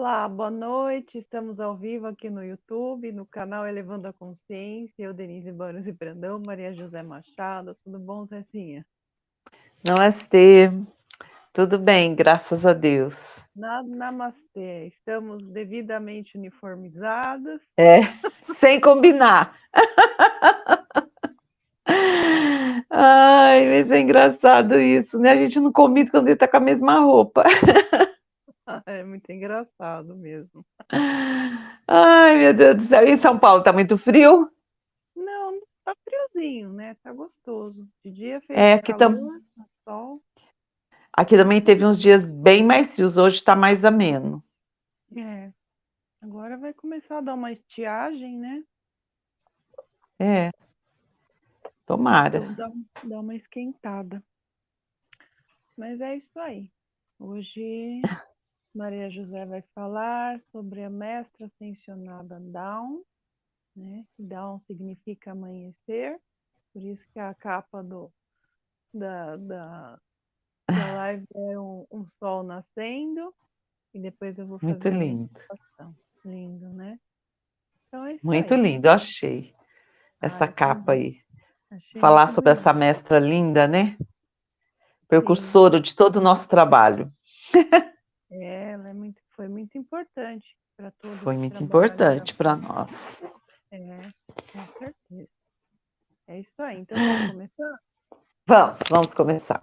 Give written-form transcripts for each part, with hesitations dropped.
Olá, boa noite. Estamos ao vivo aqui no YouTube, no canal Elevando a Consciência. Eu, Denise Barros e Brandão, Maria José Machado. Tudo bom, Zezinha? Namastê, tudo bem, graças a Deus. Namastê. Estamos devidamente uniformizadas. É, sem combinar. Ai, mas é engraçado isso, né? A gente não combina quando ele tá com a mesma roupa. É muito engraçado mesmo. Ai, meu Deus do céu. E em São Paulo tá muito frio? Não, tá friozinho, né? Tá gostoso. De dia fez É, calor, tá sol. aqui também teve uns dias bem mais frios, hoje tá mais ameno. É, agora vai começar a dar uma estiagem, né? É, tomara. Então dá uma esquentada. Mas é isso aí. Hoje Maria José vai falar sobre a mestra ascensionada Dawn, né? Dawn significa amanhecer, por isso que a capa da live é um sol nascendo, e depois eu vou Muito fazer a lindo, meditação. Lindo, né? Então é isso muito aí. lindo, eu achei Ah, essa eu capa também. aí. Achei Falar muito sobre essa bonito. mestra linda, né? Sim, Precursora de todo o nosso trabalho. ela foi muito importante para todo Foi esse muito trabalho da importante para nós. com certeza. É isso aí. Então vamos começar? Vamos começar.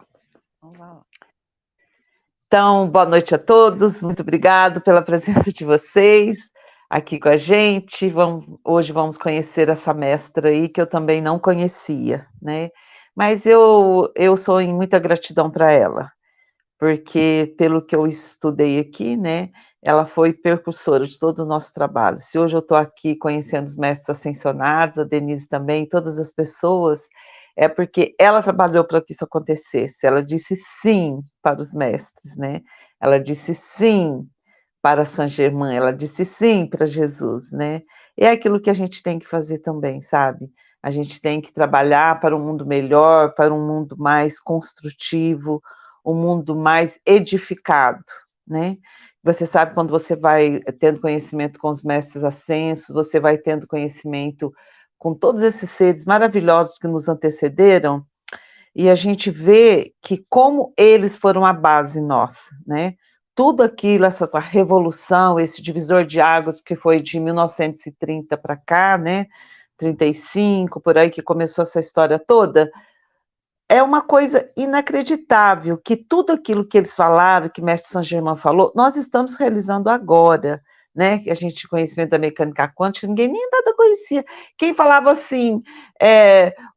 Então, vai lá. Então, boa noite a todos, muito obrigado pela presença de vocês aqui com a gente. Hoje vamos conhecer essa mestra aí que eu também não conhecia, né? Mas eu sou em muita gratidão para ela, porque pelo que eu estudei aqui, né, ela foi precursora de todo o nosso trabalho. Se hoje eu estou aqui conhecendo os mestres ascensionados, a Denise também, todas as pessoas, é porque ela trabalhou para que isso acontecesse. Ela disse sim para os mestres, né? Ela disse sim para Saint Germain, ela disse sim para Jesus, né? E é aquilo que a gente tem que fazer também, sabe? A gente tem que trabalhar para um mundo melhor, para um mundo mais construtivo, um mundo mais edificado, né? Você sabe, quando você vai tendo conhecimento com os mestres ascensos, você vai tendo conhecimento com todos esses seres maravilhosos que nos antecederam, e a gente vê que como eles foram a base nossa, né? Tudo aquilo, essa revolução, esse divisor de águas que foi de 1930 para cá, né? 35, por aí que começou essa história toda, é uma coisa inacreditável que tudo aquilo que eles falaram, que Mestre Saint Germain falou, nós estamos realizando agora, né? Que a gente tinha conhecimento da mecânica quântica, ninguém nem nada conhecia. Quem falava assim,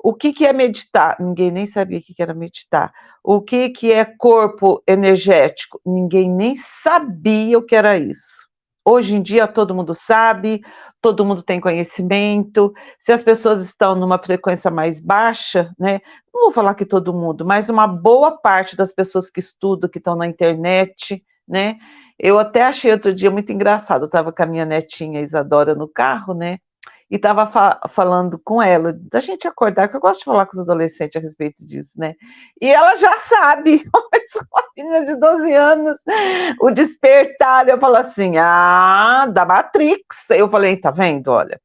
o que é meditar? Ninguém nem sabia o que era meditar. O que é corpo energético? Ninguém nem sabia o que era isso. Hoje em dia todo mundo sabe, todo mundo tem conhecimento. Se as pessoas estão numa frequência mais baixa, né? Não vou falar que todo mundo, mas uma boa parte das pessoas que estudam, que estão na internet, né? Eu até achei outro dia muito engraçado, eu estava com a minha netinha Isadora no carro, né? E estava falando com ela, da gente acordar, que eu gosto de falar com os adolescentes a respeito disso, né? E ela já sabe, uma menina de 12 anos, o despertar, eu falo assim, da Matrix. Eu falei, tá vendo, olha,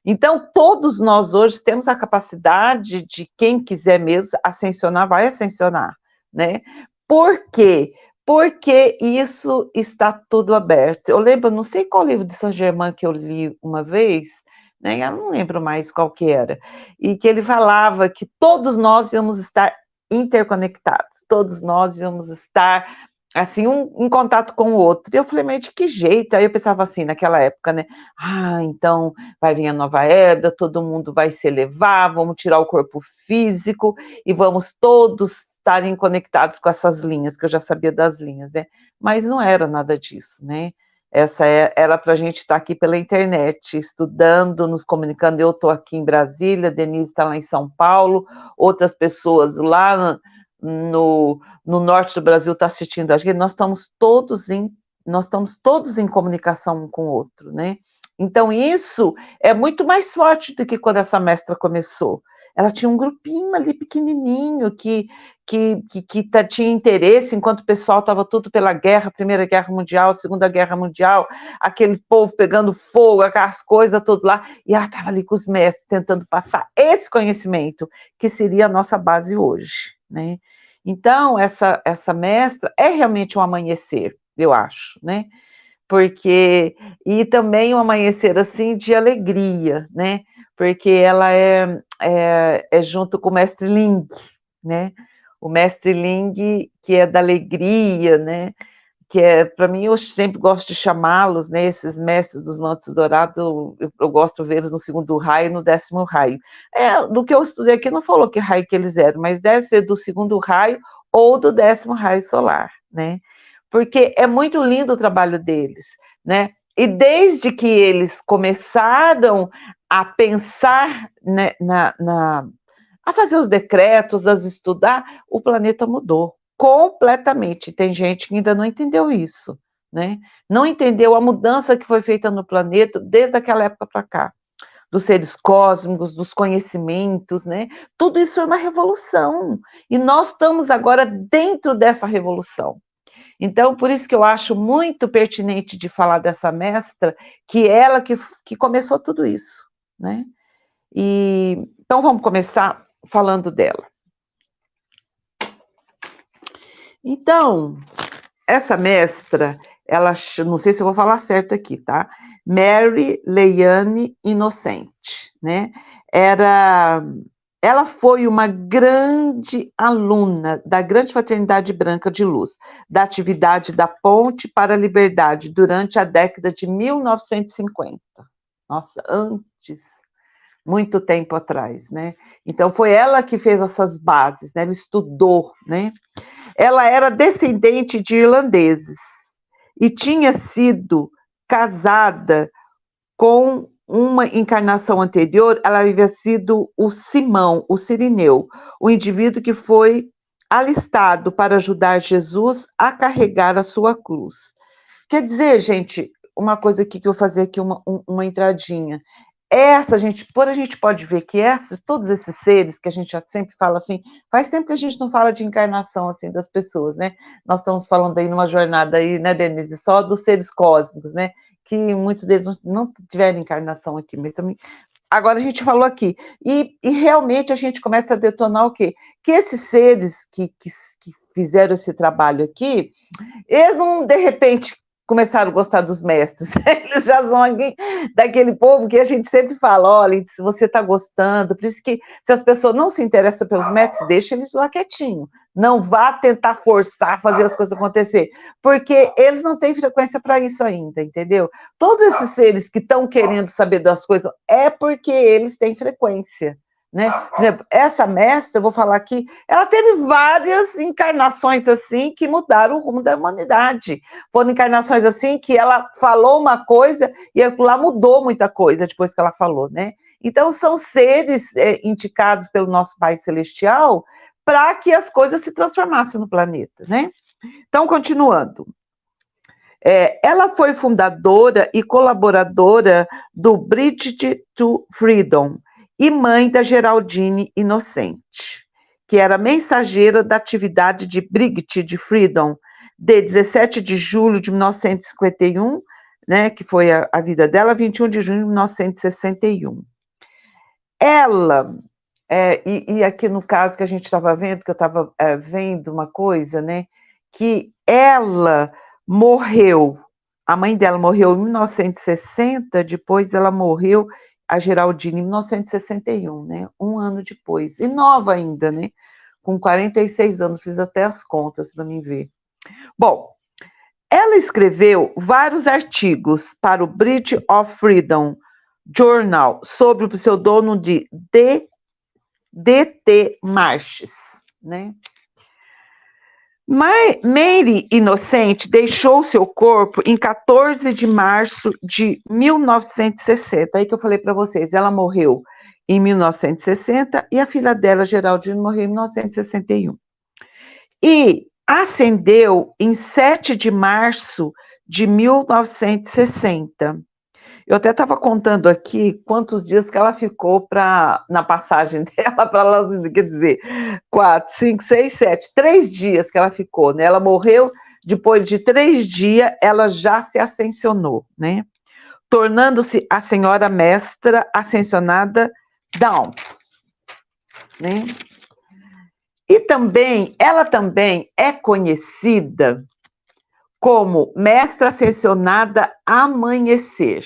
então, todos nós hoje temos a capacidade de, quem quiser mesmo ascensionar, vai ascensionar, né? Por quê? Porque isso está tudo aberto. Eu lembro, não sei qual livro de Saint Germain que eu li uma vez, né? Eu não lembro mais qual que era, e que ele falava que todos nós íamos estar interconectados, todos nós íamos estar assim, um em contato com o outro. E eu falei, mas de que jeito? Aí eu pensava assim, naquela época, né? Então vai vir a nova era, todo mundo vai se elevar, vamos tirar o corpo físico e vamos todos estarem conectados com essas linhas, que eu já sabia das linhas, né? Mas não era nada disso, né? Era para a gente estar aqui pela internet, estudando, nos comunicando. Eu estou aqui em Brasília, Denise está lá em São Paulo, outras pessoas lá no norte do Brasil estão assistindo a gente. Nós estamos todos em comunicação um com o outro, né? Então, isso é muito mais forte do que quando essa mestra começou. ela tinha um grupinho ali pequenininho que tinha interesse, enquanto o pessoal estava tudo pela guerra, Primeira Guerra Mundial, Segunda Guerra Mundial, aquele povo pegando fogo, aquelas coisas todas lá, e ela estava ali com os mestres tentando passar esse conhecimento, que seria a nossa base hoje, né? Então, essa mestra é realmente um amanhecer, eu acho, né? E também um amanhecer assim de alegria, né? Porque ela é junto com o mestre Ling, né? O mestre Ling, que é da alegria, né? Que para mim, eu sempre gosto de chamá-los, né? Esses mestres dos mantos dourados, eu gosto de vê-los no segundo raio e no 10º raio. Do que eu estudei aqui, não falou que raio que eles eram, mas deve ser do segundo raio ou do 10º raio solar, né? Porque é muito lindo o trabalho deles, né? E desde que eles começaram a pensar, né, a fazer os decretos, a estudar, o planeta mudou completamente. Tem gente que ainda não entendeu isso, né? Não entendeu a mudança que foi feita no planeta desde aquela época para cá, dos seres cósmicos, dos conhecimentos, né? Tudo isso é uma revolução. E nós estamos agora dentro dessa revolução. Então, por isso que eu acho muito pertinente de falar dessa mestra, que ela que começou tudo isso, né? Então, vamos começar falando dela. Então, essa mestra, ela, não sei se eu vou falar certo aqui, tá? Mary Leiane Inocente, né? Ela foi uma grande aluna da Grande Fraternidade Branca de Luz, da atividade da Ponte para a Liberdade durante a década de 1950. Nossa, antes, muito tempo atrás, né? Então, foi ela que fez essas bases, né? Ela estudou, né? Ela era descendente de irlandeses e tinha sido casada com uma encarnação anterior, ela havia sido o Simão, o Cirineu, o indivíduo que foi alistado para ajudar Jesus a carregar a sua cruz. Quer dizer, gente, uma coisa aqui que eu vou fazer aqui uma entradinha. A gente pode ver que todos esses seres que a gente já sempre fala assim, faz tempo que a gente não fala de encarnação assim das pessoas, né? Nós estamos falando aí numa jornada aí, né, Denise, só dos seres cósmicos, né? Que muitos deles não tiveram encarnação aqui, mas também agora a gente falou aqui. E realmente a gente começa a detonar o quê? Que esses seres que fizeram esse trabalho aqui, eles não, de repente, começaram a gostar dos mestres. Eles já são aqui daquele povo que a gente sempre fala, olha, se você está gostando, por isso que se as pessoas não se interessam pelos mestres, deixa eles lá quietinho. Não vá tentar forçar, fazer as coisas acontecer, porque eles não têm frequência para isso ainda, entendeu? Todos esses seres que estão querendo saber das coisas, é porque eles têm frequência. Né? Por exemplo, essa mestra, eu vou falar aqui, ela teve várias encarnações assim que mudaram o rumo da humanidade. Foram encarnações assim que ela falou uma coisa e lá mudou muita coisa depois que ela falou, né? Então são seres indicados pelo nosso Pai Celestial para que as coisas se transformassem no planeta, né? Então, continuando. Ela foi fundadora e colaboradora do Bridge to Freedom, e mãe da Geraldine Inocente, que era mensageira da atividade de Bridge de Freedom, de 17 de julho de 1951, né, que foi a vida dela, 21 de junho de 1961. Ela, e aqui no caso que a gente estava vendo, que eu estava vendo uma coisa, né, que ela morreu, a mãe dela morreu em 1960, depois ela morreu, a Geraldine, em 1961, né? Um ano depois. E nova ainda, né? Com 46 anos, fiz até as contas para mim ver. Bom, ela escreveu vários artigos para o Bridge of Freedom Journal sob o pseudônimo de D.T. Marches, né? Mary Inocente deixou seu corpo em 14 de março de 1960. Aí que eu falei para vocês, ela morreu em 1960 e a filha dela, Geraldine, morreu em 1961. E ascendeu em 7 de março de 1960. Eu até estava contando aqui quantos dias que ela ficou na passagem dela para Las Vegas, quer dizer, 4, 5, 6, 7, 3 dias que ela ficou, né? Ela morreu, depois de 3 dias, ela já se ascensionou, né? Tornando-se a senhora mestra ascensionada Dawn, né? E também, ela também é conhecida como mestra ascensionada Amanhecer.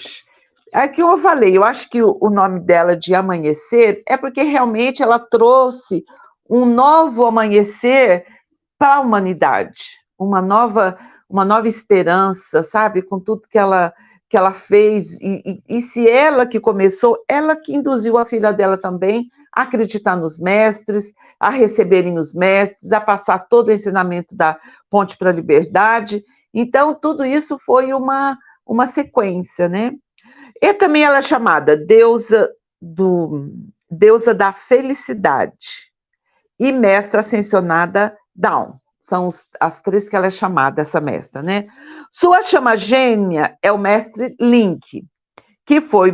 Aqui eu falei, eu acho que o nome dela de Amanhecer é porque realmente ela trouxe um novo amanhecer para a humanidade, uma nova esperança, sabe? Com tudo que ela fez, e se ela que começou, ela que induziu a filha dela também a acreditar nos mestres, a receberem os mestres, a passar todo o ensinamento da Ponte para a Liberdade. Então, tudo isso foi uma sequência, né? E também ela é chamada deusa da felicidade e mestra ascensionada Dawn. São as 3 que ela é chamada, essa mestra, né? Sua chama gêmea é o mestre Link, que foi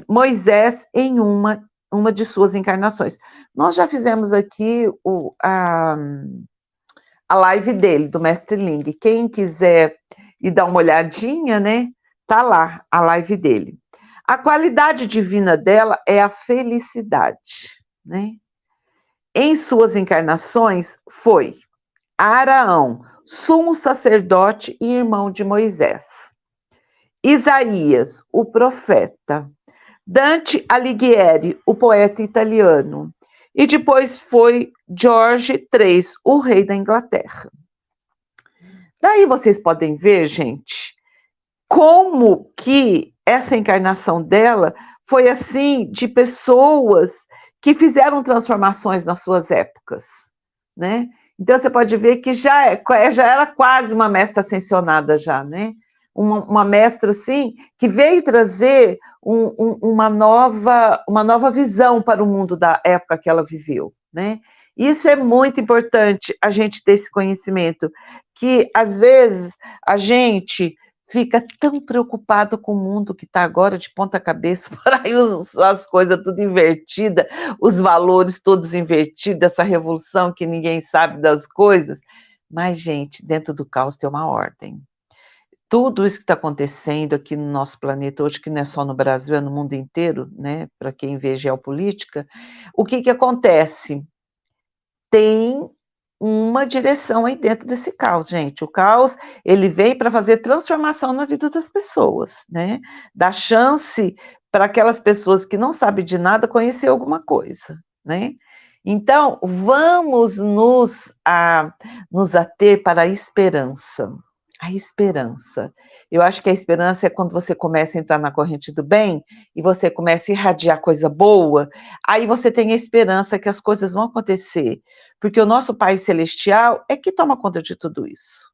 Moisés em uma de suas encarnações. Nós já fizemos aqui a live dele, do mestre Link. Quem quiser ir dar uma olhadinha, né? Tá lá a live dele. A qualidade divina dela é a felicidade, né? Em suas encarnações foi Araão, sumo sacerdote e irmão de Moisés. Isaías, o profeta. Dante Alighieri, o poeta italiano. E depois foi George III, o rei da Inglaterra. Daí vocês podem ver, gente, como que essa encarnação dela foi assim, de pessoas que fizeram transformações nas suas épocas, né? Então você pode ver que já era quase uma mestra ascensionada já, né? Uma mestra, assim, que veio trazer uma nova visão para o mundo da época que ela viveu, né? Isso é muito importante, a gente ter esse conhecimento, que às vezes a gente fica tão preocupado com o mundo que está agora de ponta cabeça, por aí as coisas tudo invertidas, os valores todos invertidos, essa revolução que ninguém sabe das coisas. Mas, gente, dentro do caos tem uma ordem. Tudo isso que está acontecendo aqui no nosso planeta hoje, que não é só no Brasil, é no mundo inteiro, né? Para quem vê geopolítica, o que acontece? Tem uma direção aí dentro desse caos, gente. O caos, ele vem para fazer transformação na vida das pessoas, né? Dar chance para aquelas pessoas que não sabem de nada conhecer alguma coisa, né? Então, vamos nos ater para a esperança. A esperança. Eu acho que a esperança é quando você começa a entrar na corrente do bem e você começa a irradiar coisa boa, aí você tem a esperança que as coisas vão acontecer, porque o nosso Pai Celestial é que toma conta de tudo isso.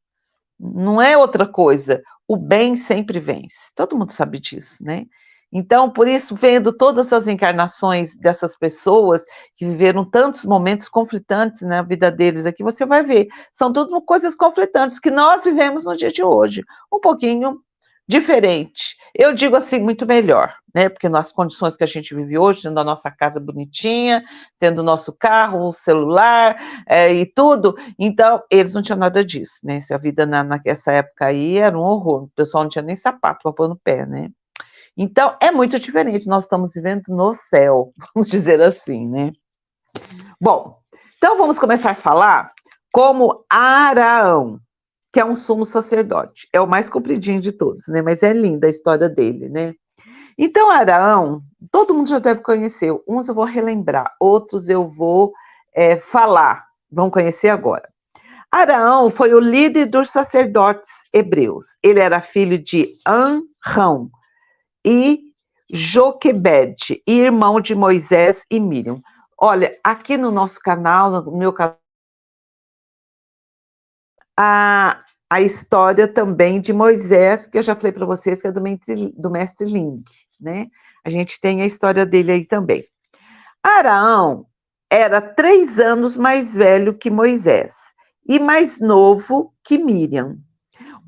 Não é outra coisa. O bem sempre vence. Todo mundo sabe disso, né? Então, por isso, vendo todas as encarnações dessas pessoas que viveram tantos momentos conflitantes na vida deles aqui, você vai ver, são tudo coisas conflitantes que nós vivemos no dia de hoje, um pouquinho diferente. Eu digo assim, muito melhor, né? Porque nas condições que a gente vive hoje, tendo a nossa casa bonitinha, tendo o nosso carro, o celular e tudo, então eles não tinham nada disso, né? Se a vida nessa época aí era um horror, o pessoal não tinha nem sapato para pôr no pé, né? Então, é muito diferente, nós estamos vivendo no céu, vamos dizer assim, né? Bom, então vamos começar a falar como Araão, que é um sumo sacerdote. É o mais compridinho de todos, né? Mas é linda a história dele, né? Então, Araão, todo mundo já deve conhecer. Uns eu vou relembrar, outros eu vou falar. Vão conhecer agora. Araão foi o líder dos sacerdotes hebreus. Ele era filho de Amram e Joquebede, irmão de Moisés e Miriam. Olha, aqui no nosso canal, no meu canal, a história também de Moisés, que eu já falei para vocês, que é do mestre Link, né? A gente tem a história dele aí também. Araão era 3 anos mais velho que Moisés e mais novo que Miriam.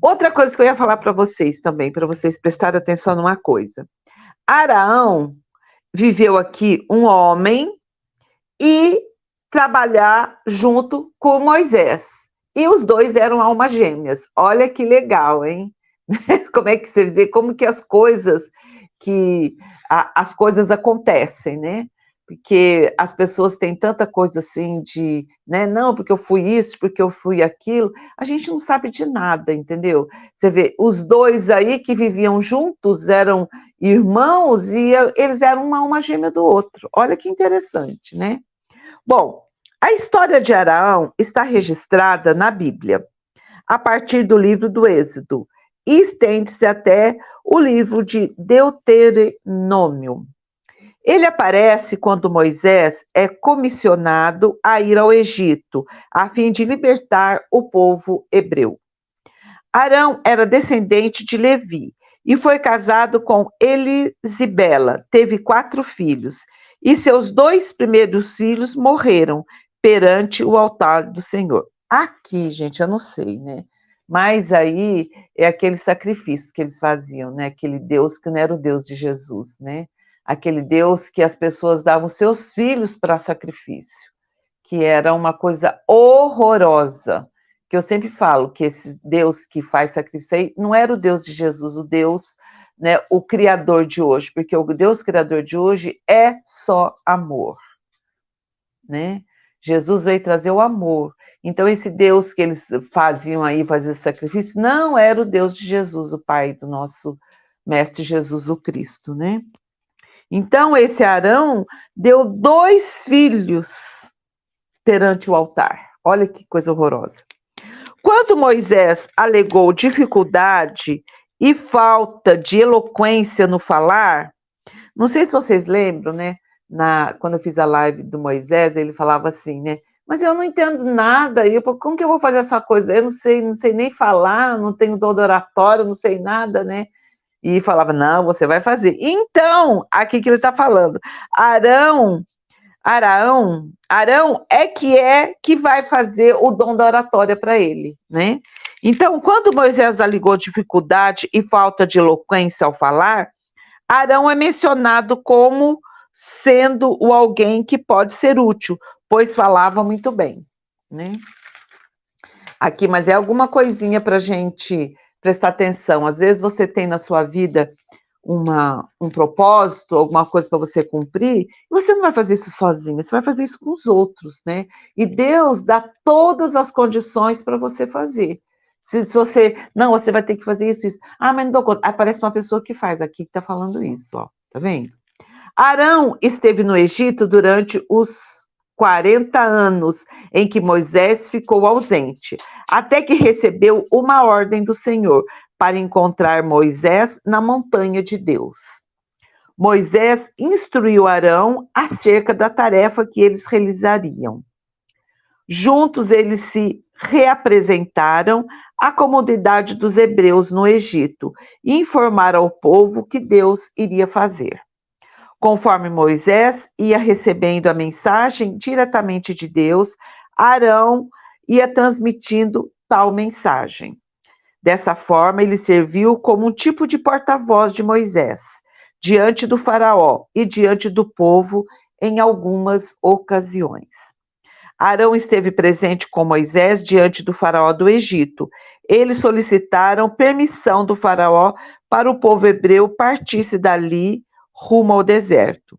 Outra coisa que eu ia falar para vocês também, para vocês prestarem atenção numa coisa. Araão viveu aqui um homem e trabalhar junto com Moisés. E os dois eram almas gêmeas. Olha que legal, hein? Como é que você vê, como que as coisas acontecem, né? Porque as pessoas têm tanta coisa assim de, né? Não, porque eu fui isso, porque eu fui aquilo. A gente não sabe de nada, entendeu? Você vê, os dois aí que viviam juntos eram irmãos e eles eram uma alma gêmea do outro. Olha que interessante, né? Bom, a história de Araão está registrada na Bíblia, a partir do livro do Êxodo, e estende-se até o livro de Deuteronômio. Ele aparece quando Moisés é comissionado a ir ao Egito, a fim de libertar o povo hebreu. Arão era descendente de Levi e foi casado com Elisibela, teve 4 filhos, e seus 2 primeiros filhos morreram perante o altar do Senhor. Aqui, gente, eu não sei, né? Mas aí é aquele sacrifício que eles faziam, né? Aquele Deus que não era o Deus de Jesus, né? Aquele Deus que as pessoas davam seus filhos para sacrifício, que era uma coisa horrorosa. Que eu sempre falo que esse Deus que faz sacrifício aí não era o Deus de Jesus, o Deus, né, o Criador de hoje, porque o Deus Criador de hoje é só amor, né? Jesus veio trazer o amor. Então, esse Deus que eles faziam aí, fazer sacrifício, não era o Deus de Jesus, o Pai do nosso Mestre Jesus, o Cristo, né? Então, esse Arão deu 2 filhos perante o altar. Olha que coisa horrorosa. Quando Moisés alegou dificuldade e falta de eloquência no falar, não sei se vocês lembram, né? Quando eu fiz a live do Moisés, ele falava assim, né? Mas eu não entendo nada, como que eu vou fazer essa coisa? Eu não sei nem falar, não tenho dom de oratório, não sei nada, né? E falava, não, você vai fazer. Então, aqui que ele está falando, Arão é que vai fazer o dom da oratória para ele, né? Então, quando Moisés alegou dificuldade e falta de eloquência ao falar, Arão é mencionado como sendo o alguém que pode ser útil, pois falava muito bem, né? Aqui, mas é alguma coisinha para a gente prestar atenção. Às vezes você tem na sua vida um propósito, alguma coisa para você cumprir, e você não vai fazer isso sozinha, você vai fazer isso com os outros, né? E Deus dá todas as condições para você fazer. Se você, não, você vai ter que fazer isso. Ah, mas não dou conta. Aparece uma pessoa que faz aqui, que está falando isso, ó, tá vendo? Arão esteve no Egito durante os 40 anos em que Moisés ficou ausente, até que recebeu uma ordem do Senhor para encontrar Moisés na montanha de Deus. Moisés instruiu Arão acerca da tarefa que eles realizariam. Juntos eles se reapresentaram à comunidade dos hebreus no Egito e informaram ao povo que Deus iria fazer. Conforme Moisés ia recebendo a mensagem diretamente de Deus, Arão ia transmitindo tal mensagem. Dessa forma, ele serviu como um tipo de porta-voz de Moisés, diante do faraó e diante do povo em algumas ocasiões. Arão esteve presente com Moisés diante do faraó do Egito. Eles solicitaram permissão do faraó para o povo hebreu partisse dali rumo ao deserto.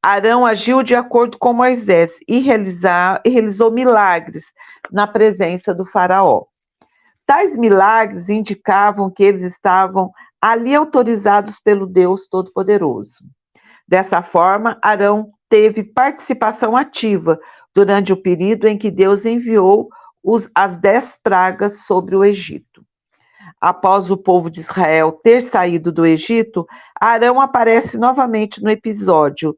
Arão agiu de acordo com Moisés e realizou milagres na presença do faraó. Tais milagres indicavam que eles estavam ali autorizados pelo Deus Todo-Poderoso. Dessa forma, Arão teve participação ativa durante o período em que Deus enviou as 10 pragas sobre o Egito. Após o povo de Israel ter saído do Egito, Arão aparece novamente no episódio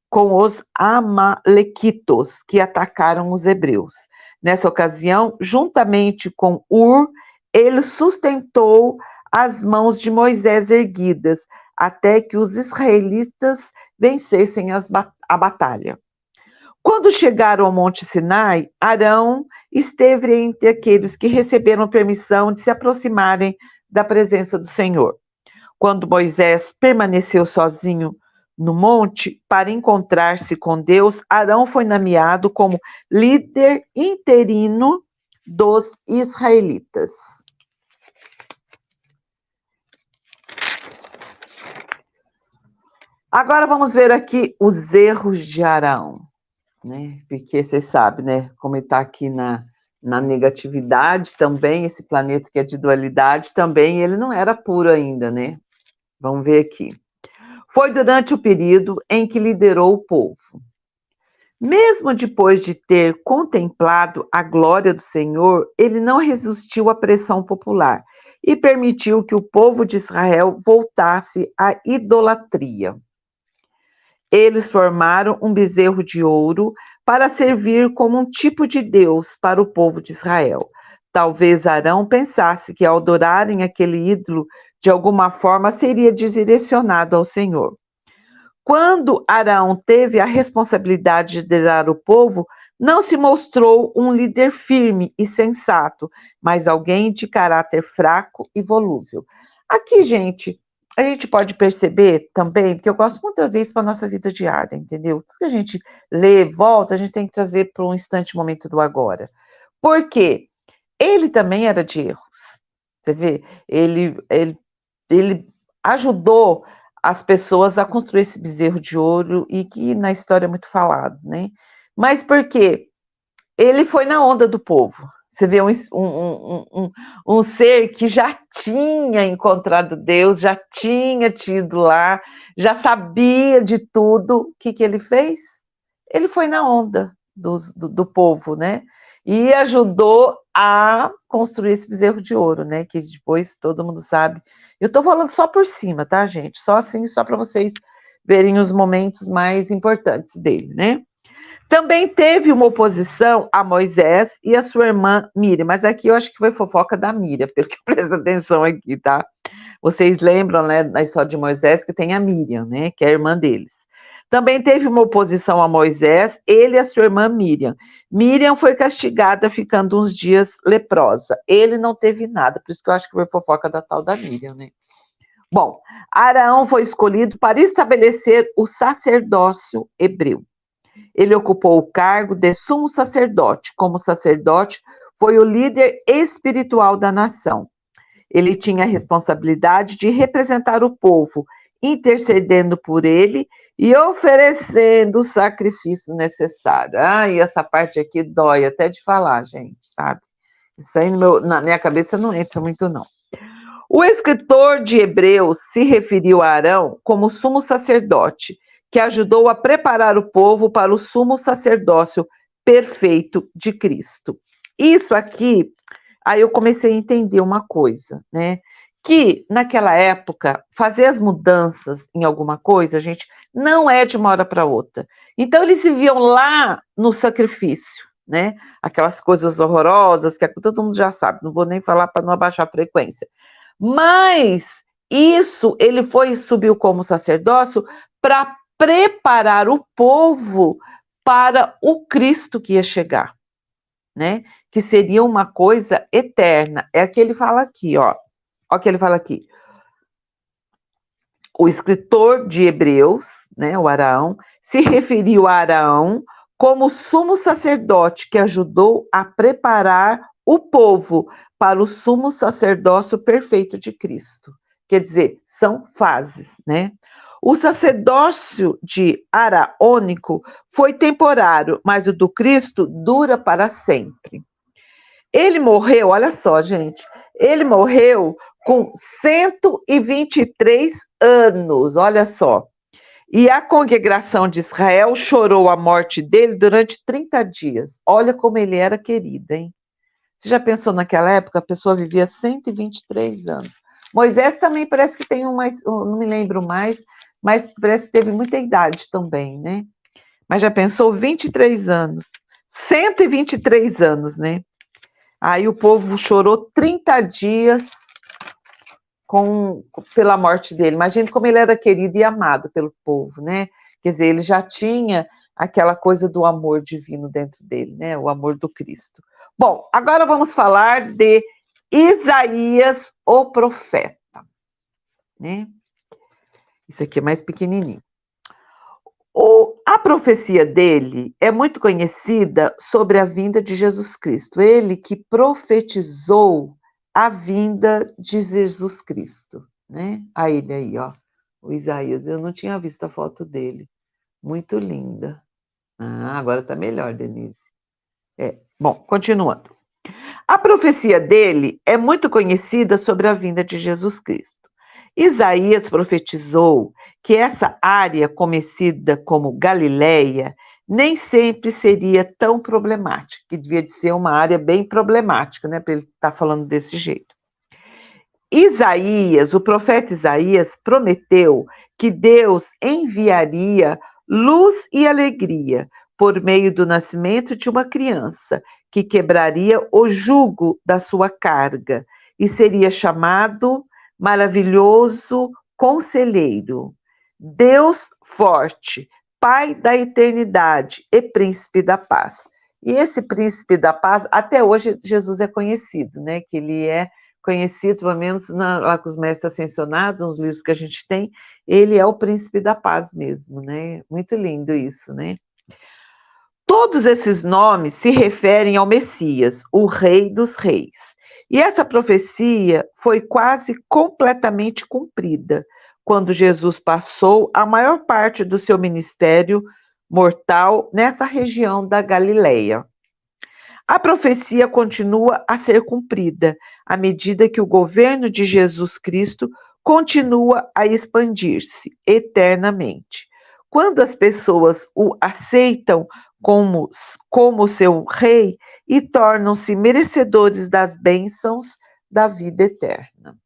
com os amalequitos, que atacaram os hebreus. Nessa ocasião, juntamente com Ur, ele sustentou as mãos de Moisés erguidas, até que os israelitas vencessem a batalha. Quando chegaram ao Monte Sinai, Arão esteve entre aqueles que receberam permissão de se aproximarem da presença do Senhor. quando Moisés permaneceu sozinho no monte para encontrar-se com Deus, Arão foi nomeado como líder interino dos israelitas. Agora vamos ver aqui os erros de Arão, né? Porque você sabe, né? Como ele está aqui na negatividade também, esse planeta que é de dualidade também, ele não era puro ainda, né? Vamos ver aqui. Foi durante o período em que liderou o povo. Mesmo depois de ter contemplado a glória do Senhor, ele não resistiu à pressão popular e permitiu que o povo de Israel voltasse à idolatria. Eles formaram um bezerro de ouro para servir como um tipo de Deus para o povo de Israel. Talvez Arão pensasse que ao adorarem aquele ídolo, de alguma forma seria direcionado ao Senhor. Quando Arão teve a responsabilidade de liderar o povo, não se mostrou um líder firme e sensato, mas alguém de caráter fraco e volúvel. Aqui, gente, a gente pode perceber também, porque eu gosto muitas vezes para a nossa vida diária, entendeu? Tudo que a gente lê, volta, a gente tem que trazer para um instante, momento do agora. Por quê? Ele também era de erros. Você vê? Ele ajudou as pessoas a construir esse bezerro de ouro e que na história é muito falado, né? Mas por quê? Ele foi na onda do povo. Você vê um ser que já tinha encontrado Deus, já tinha tido lá, já sabia de tudo. O que ele fez? Ele foi na onda do povo, né? E ajudou a construir esse bezerro de ouro, né? Que depois todo mundo sabe. Eu estou falando só por cima, tá, gente? Só assim, só para vocês verem os momentos mais importantes dele, né? Também teve uma oposição a Moisés e a sua irmã Miriam, mas aqui eu acho que foi fofoca da Miriam, porque presta atenção aqui, tá? Vocês lembram, né, na história de Moisés, que tem a Miriam, né, que é a irmã deles. Também teve uma oposição a Moisés, ele e a sua irmã Miriam. Miriam foi castigada ficando uns dias leprosa. Ele não teve nada, por isso que eu acho que foi fofoca da tal da Miriam, né? Bom, Arão foi escolhido para estabelecer o sacerdócio hebreu. Ele ocupou o cargo de sumo sacerdote. Como sacerdote, foi o líder espiritual da nação. Ele tinha a responsabilidade de representar o povo, intercedendo por ele e oferecendo o sacrifício necessário. E essa parte aqui dói até de falar, gente, sabe? Isso aí na minha cabeça não entra muito, não. O escritor de Hebreus se referiu a Arão como sumo sacerdote, que ajudou a preparar o povo para o sumo sacerdócio perfeito de Cristo. Isso aqui, aí eu comecei a entender uma coisa, né? Que naquela época, fazer as mudanças em alguma coisa, gente, não é de uma hora para outra. Então, eles viviam lá no sacrifício, né? Aquelas coisas horrorosas que todo mundo já sabe, não vou nem falar para não abaixar a frequência. Mas isso, ele subiu como sacerdócio para preparar o povo para o Cristo que ia chegar, né? Que seria uma coisa eterna. É o que ele fala aqui, ó. Olha o que ele fala aqui. O escritor de Hebreus, né, o Arão, se referiu a Arão como sumo sacerdote que ajudou a preparar o povo para o sumo sacerdócio perfeito de Cristo. Quer dizer, são fases, né? O sacerdócio de Araônico foi temporário, mas o do Cristo dura para sempre. Ele morreu, olha só, gente, ele morreu com 123 anos, olha só. E a congregação de Israel chorou a morte dele durante 30 dias. Olha como ele era querido, hein? Você já pensou naquela época? A pessoa vivia 123 anos. Moisés também parece que tem não me lembro mais, mas parece que teve muita idade também, né? Mas já pensou 23 anos? 123 anos, né? Aí o povo chorou 30 dias pela morte dele. Imagina como ele era querido e amado pelo povo, né? Quer dizer, ele já tinha aquela coisa do amor divino dentro dele, né? O amor do Cristo. Bom, agora vamos falar de Isaías, o profeta. né? Isso aqui é mais pequenininho. A profecia dele é muito conhecida sobre a vinda de Jesus Cristo. Ele que profetizou a vinda de Jesus Cristo, né? A ele aí, ó, o Isaías. Eu não tinha visto a foto dele. Muito linda. Ah, agora tá melhor, Denise. Bom, continuando. A profecia dele é muito conhecida sobre a vinda de Jesus Cristo. Isaías profetizou que essa área conhecida como Galileia nem sempre seria tão problemática, que devia de ser uma área bem problemática, né, para ele estar falando desse jeito. Isaías, o profeta Isaías, prometeu que Deus enviaria luz e alegria por meio do nascimento de uma criança que quebraria o jugo da sua carga e seria chamado Maravilhoso Conselheiro, Deus Forte, Pai da Eternidade e Príncipe da Paz. E esse Príncipe da Paz, até hoje Jesus é conhecido, né? Que ele é conhecido, pelo menos lá com os mestres ascensionados, nos livros que a gente tem, ele é o Príncipe da Paz mesmo, né? Muito lindo isso, né? Todos esses nomes se referem ao Messias, o Rei dos Reis. E essa profecia foi quase completamente cumprida quando Jesus passou a maior parte do seu ministério mortal nessa região da Galileia. A profecia continua a ser cumprida à medida que o governo de Jesus Cristo continua a expandir-se eternamente. Quando as pessoas o aceitam como seu rei e tornam-se merecedores das bênçãos da vida eterna.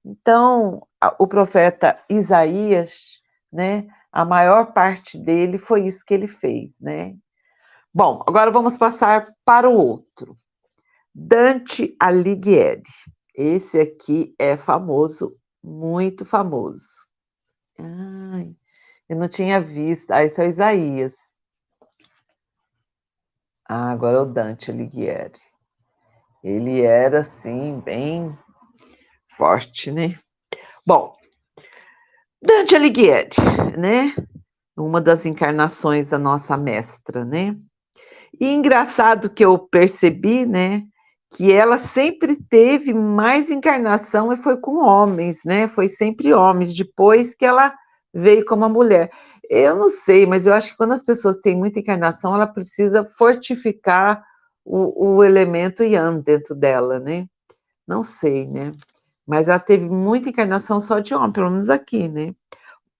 Então, o profeta Isaías, né, a maior parte dele foi isso que ele fez, né? Bom, agora vamos passar para o outro. Dante Alighieri. Esse aqui é famoso, muito famoso. Ai, eu não tinha visto. Esse é o Isaías. Agora é o Dante Alighieri. Ele era, assim, bem forte, né? Bom, Dante Alighieri, né? Uma das encarnações da nossa mestra, né? E engraçado que eu percebi, né, que ela sempre teve mais encarnação e foi com homens, né? Foi sempre homens, depois que ela veio como uma mulher. Eu não sei, mas eu acho que quando as pessoas têm muita encarnação, ela precisa fortificar o elemento Yang dentro dela, né? Não sei, né? Mas ela teve muita encarnação só de homem, pelo menos aqui, né?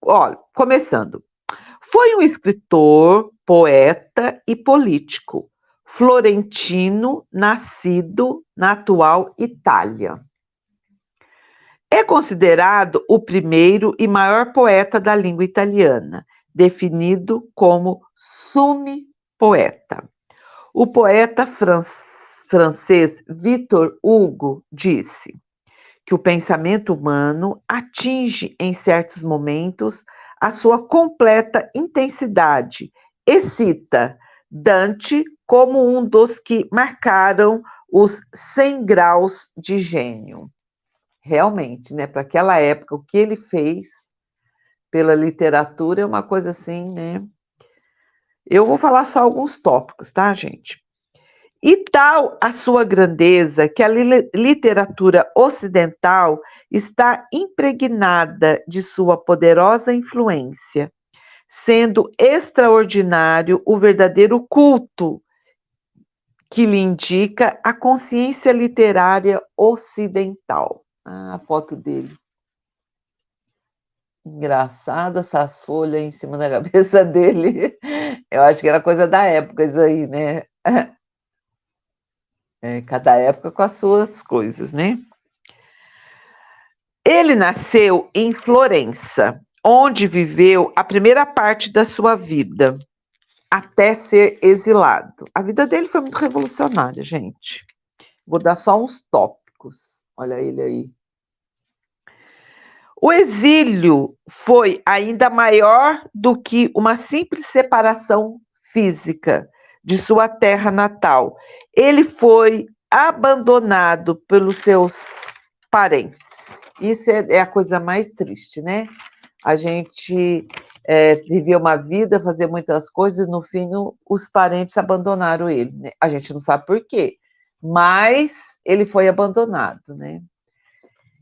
Olha, começando. Foi um escritor, poeta e político, florentino, nascido na atual Itália. É considerado o primeiro e maior poeta da língua italiana, definido como summi poeta. O poeta francês Victor Hugo disse que o pensamento humano atinge em certos momentos a sua completa intensidade e cita Dante como um dos que marcaram os 100 graus de gênio. Realmente, né? Para aquela época, o que ele fez pela literatura é uma coisa assim, né? Eu vou falar só alguns tópicos, tá, gente? E tal a sua grandeza que a literatura ocidental está impregnada de sua poderosa influência, sendo extraordinário o verdadeiro culto que lhe indica a consciência literária ocidental. Ah, a foto dele. Engraçado essas folhas em cima da cabeça dele. Eu acho que era coisa da época isso aí, né? Cada época com as suas coisas, né? Ele nasceu em Florença, onde viveu a primeira parte da sua vida, até ser exilado. A vida dele foi muito revolucionária, gente. Vou dar só uns tópicos. Olha ele aí. O exílio foi ainda maior do que uma simples separação física de sua terra natal. Ele foi abandonado pelos seus parentes. Isso é a coisa mais triste, né? A gente viver uma vida, fazer muitas coisas, e no fim os parentes abandonaram ele, né? A gente não sabe por quê, mas ele foi abandonado, né?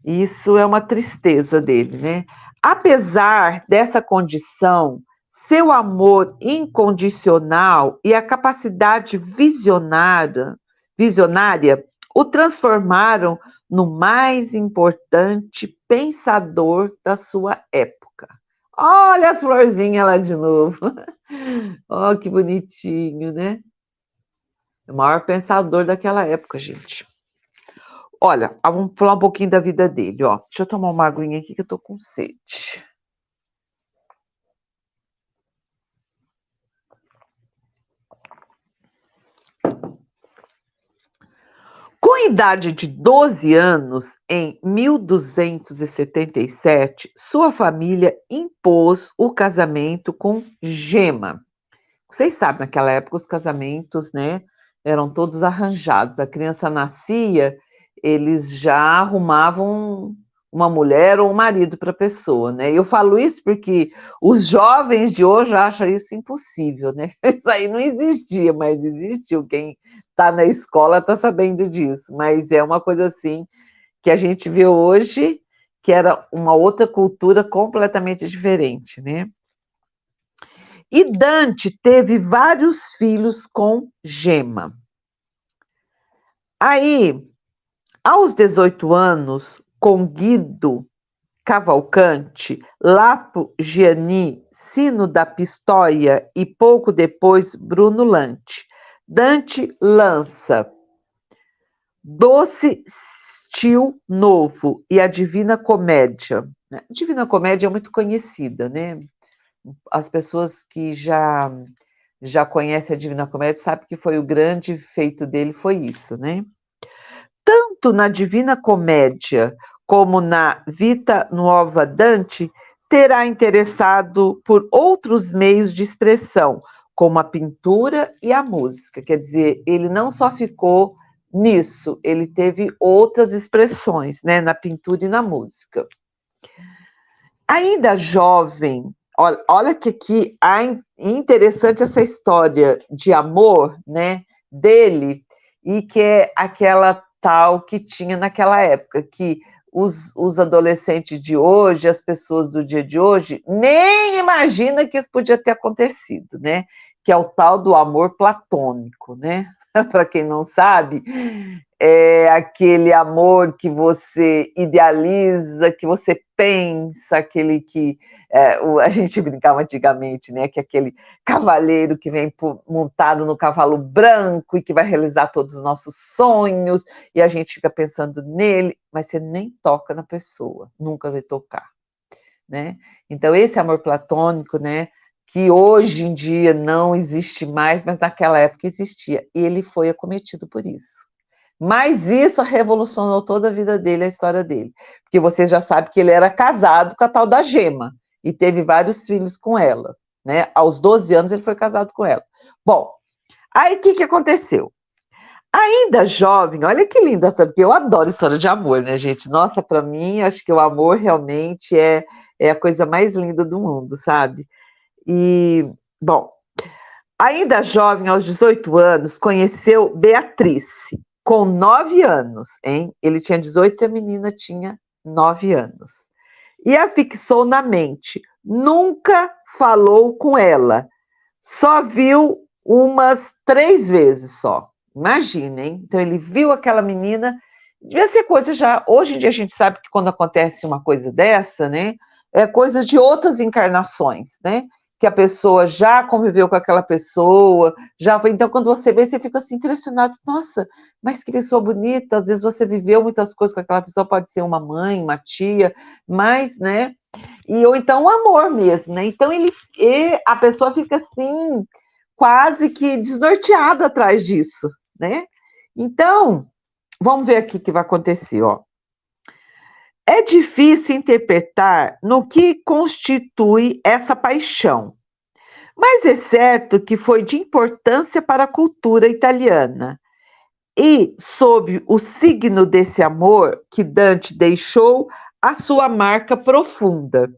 Isso é uma tristeza dele, né? Apesar dessa condição, seu amor incondicional e a capacidade visionária o transformaram no mais importante pensador da sua época. Olha as florzinhas lá de novo. Oh, que bonitinho, né? O maior pensador daquela época, gente. Olha, vamos falar um pouquinho da vida dele, ó. Deixa eu tomar uma aguinha aqui que eu tô com sede. Com a idade de 12 anos, em 1277, sua família impôs o casamento com Gema. Vocês sabem, naquela época os casamentos, né, eram todos arranjados. A criança nascia, eles já arrumavam uma mulher ou um marido para a pessoa, né? Eu falo isso porque os jovens de hoje acham isso impossível, né? Isso aí não existia, mas existiu. Quem está na escola está sabendo disso, mas é uma coisa assim que a gente vê hoje, que era uma outra cultura completamente diferente, né? E Dante teve vários filhos com Gema. Aí, aos 18 anos, com Guido Cavalcante, Lapo Gianni, Sino da Pistoia e pouco depois Bruno Lante, Dante lança Doce Stil Novo e a Divina Comédia. A Divina Comédia é muito conhecida, né? As pessoas que já conhecem a Divina Comédia sabem que foi o grande feito dele, foi isso, né? Tanto na Divina Comédia como na Vita Nuova Dante, terá interessado por outros meios de expressão, como a pintura e a música. Quer dizer, ele não só ficou nisso, ele teve outras expressões, né, na pintura e na música. Ainda jovem, olha que interessante essa história de amor, né, dele, e que é aquela tal que tinha naquela época, que os adolescentes de hoje, as pessoas do dia de hoje, nem imagina que isso podia ter acontecido, né? Que é o tal do amor platônico, né? Para quem não sabe, é aquele amor que você idealiza, que você pensa, aquele que a gente brincava antigamente, né? Que é aquele cavaleiro que vem montado no cavalo branco e que vai realizar todos os nossos sonhos, e a gente fica pensando nele, mas você nem toca na pessoa, nunca vai tocar, né? Então, esse amor platônico, né? Que hoje em dia não existe mais, mas naquela época existia, e ele foi acometido por isso. Mas isso revolucionou toda a vida dele, a história dele. Porque você já sabe que ele era casado com a tal da Gema, e teve vários filhos com ela, né? Aos 12 anos ele foi casado com ela. Bom, aí o que aconteceu? Ainda jovem, olha que linda, porque eu adoro história de amor, né, gente? Nossa, para mim, acho que o amor realmente é a coisa mais linda do mundo, sabe? E, bom, ainda jovem, aos 18 anos, conheceu Beatrice, com 9 anos, hein? Ele tinha 18 e a menina tinha 9 anos. E a fixou na mente. Nunca falou com ela. Só viu umas 3 vezes só. Imagina, hein? Então ele viu aquela menina. Devia ser coisa já. Hoje em dia a gente sabe que quando acontece uma coisa dessa, né? É coisa de outras encarnações, né? Que a pessoa já conviveu com aquela pessoa, já foi. Então, quando você vê, você fica assim impressionado. Nossa, mas que pessoa bonita. Às vezes você viveu muitas coisas com aquela pessoa, pode ser uma mãe, uma tia, mas, né? Ou então o amor mesmo, né? Então a pessoa fica assim, quase que desnorteada atrás disso, né? Então, vamos ver aqui o que vai acontecer, ó. É difícil interpretar no que constitui essa paixão, mas é certo que foi de importância para a cultura italiana. E, sob o signo desse amor que Dante deixou a sua marca profunda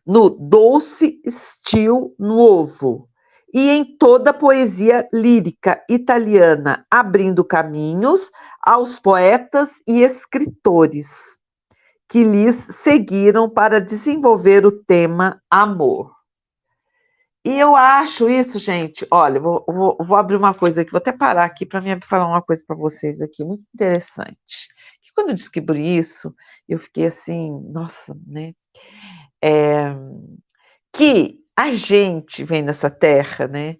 no Dolce Stil Nuovo e em toda a poesia lírica italiana, abrindo caminhos aos poetas e escritores que lhes seguiram para desenvolver o tema amor. E eu acho isso, gente, olha, vou abrir uma coisa aqui, vou até parar aqui para me falar uma coisa para vocês aqui, muito interessante. Que quando eu descobri isso, eu fiquei assim, nossa, né? Que a gente vem nessa terra, né?